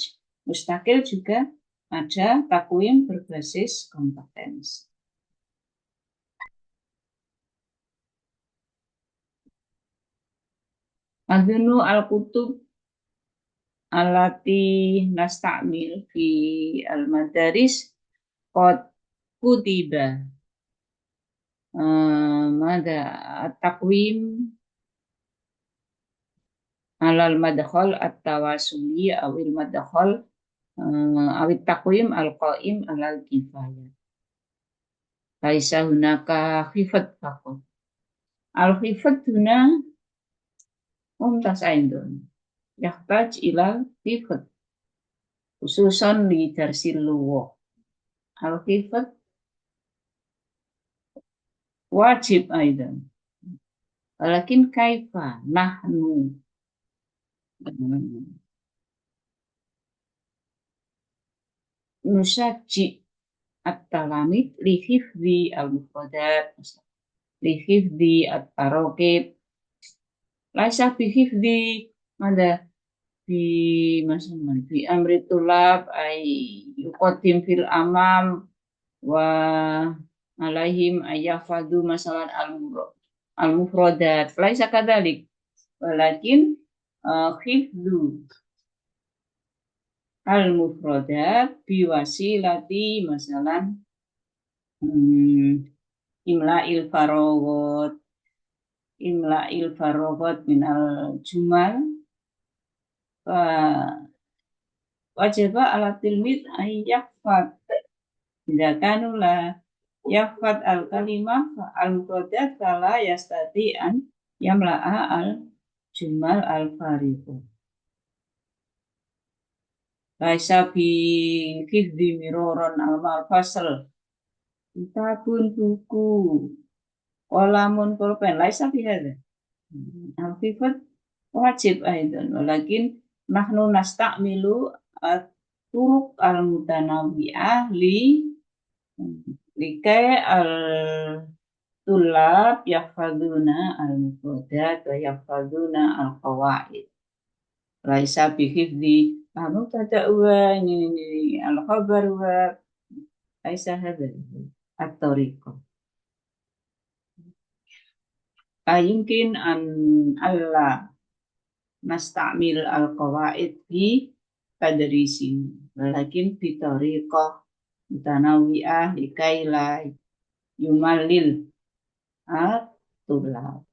mustaqil juga ada takwim berbasis kompetensi. Adunu al-kutub alati nasta'mil fi al-madaris qad kutiba. ماذا التقويم على المدخل التواصلي أو المدخل أو التقويم القائم على الكفاية. ليس هناك خفة فقط. الخفة هنا ممتاز أيضا، يحتاج إلى خفة خصوصا لدرس اللغة. الخفة واجب أيضا، ولكن كيف نحن نشجع التلاميذ لحفظ المفردات، لحفظ التراكيب، ليس بحفظ ماذا مثلا في أمر الطلاب أي يقدم في الأمام وعليهم أن يحفظوا مثلا المفردات، ليس كذلك، ولكن حفظ المفردات بوسيلة مثلا إملاء الفراغات من الجمل. وجب على التلميذ أن يحفظ. إذا كانوا لا يحفظ الكلمة المفردات فلا يستطيع أن يملأ الجمل الفارغة. ليس بحفظ مرارا أمام الفصل، kitabun buku, qalamun pulpen, laisa bihadza. Al-khifat wajib aidan, walakin nahnu nasta'milu turuq al-mutanawwi'ah likai al-tullab yahfaduna al-mufradat wa yahfaduna al-qawaid. Laisa bihifdzi mubtada wa ini al-khabar wa laisa hadza at-tariqah. Yumkin an alla nasta'mil al-qawaid fi tadrisin, walakin bi tariqah mutanawwi'ah likai la yumallil at-tullab.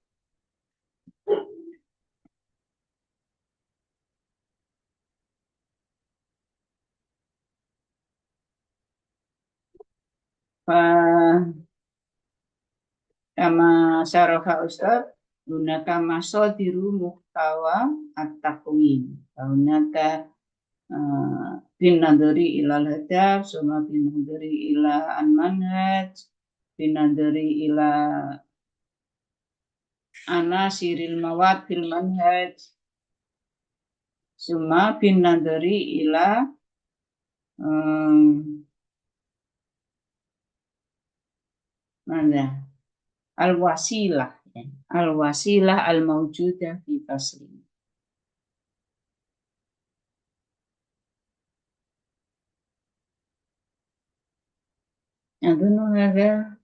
Kama syaraha Ustaz, hunaka masadiru muhtawa at-taqwim, hunaka bin nadari ila al-hadaf, summa bin nadari ila al-manhaj, bin nadari ila anasiril mawad fil manhaj, summa bin nadari ila al-wasilah, al-wasilah al-mawjudah fi fasli. أظن هذا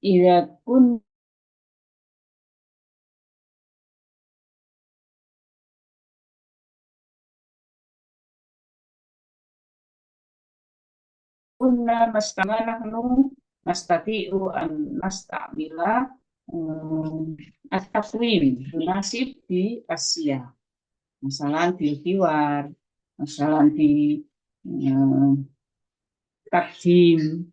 إذا كنا nahnu nastati'u an nasta'mila at-taqwim munasib di Asia, masalah di hiwar, masalah di takdim,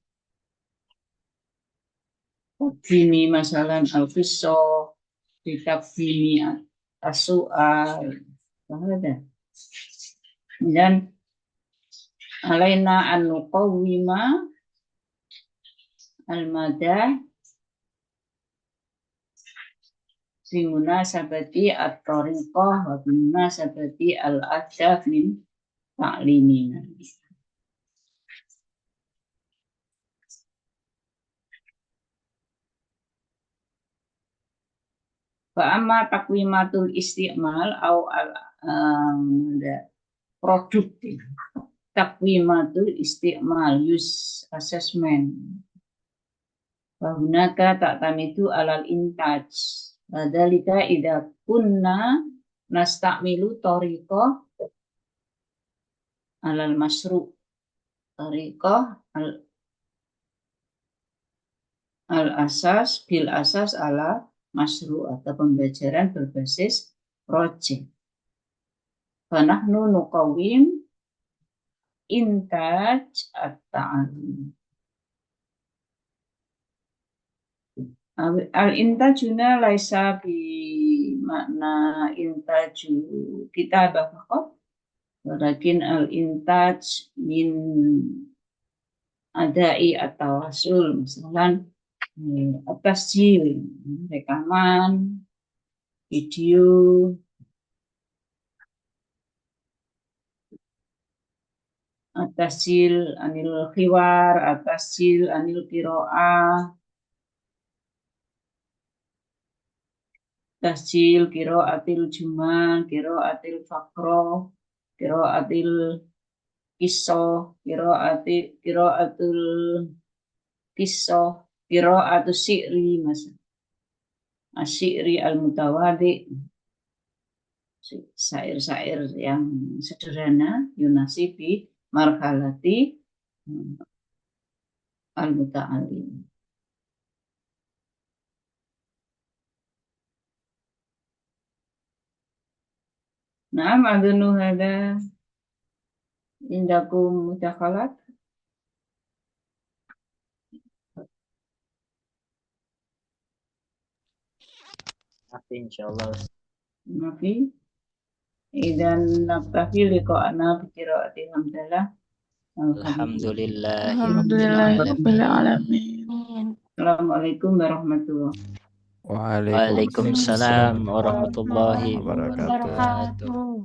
masalah al-qissah, di takdimi as-su'al, ada. Dan alaina an nuqawwima al-madah bimunasabati at-tariqah wa bimunasabati al-adab min ta'limina. Fa amma taqwimatul isti'mal au produktif, taqwimatul isti'mal use assessment, bahunaka ta'tamidu alal intaj, badalika idza kunna nasta'milu tariqah alal masru' Tariqah al-asas bil asas ala masyru atau pembelajaran berbasis projek. Fanahnu nuqawim intaj at-ta'alum. Al-intajuna laisa bi makna intaju kitabah faqat, walakin al-intaj min adai at-tawasul, misalkan at-tasjil, rekaman, video, at-tasjil anil khiwar, at-tasjil anil qiraah, tasjil qiraatil jumal, qiraatil faqra, qiraatil qissah, qiraatul qissah, qiraatus syi'ri, asy-syi'ri al-mutawadi, syair-syair yang sederhana, yunasibi marhalati al-muta'allim. Naam adunu hada indakum mudakhalat. Mafi insyaallah. Mafi. Idan naktafi liqa'ana bi qiraatil hamdalah. Alhamdulillahirabbil Alamin. Assalamualaikum warahmatullahi wabarakatuh. Waalaikumsalam warahmatullahi wabarakatuh. wabarakatuh.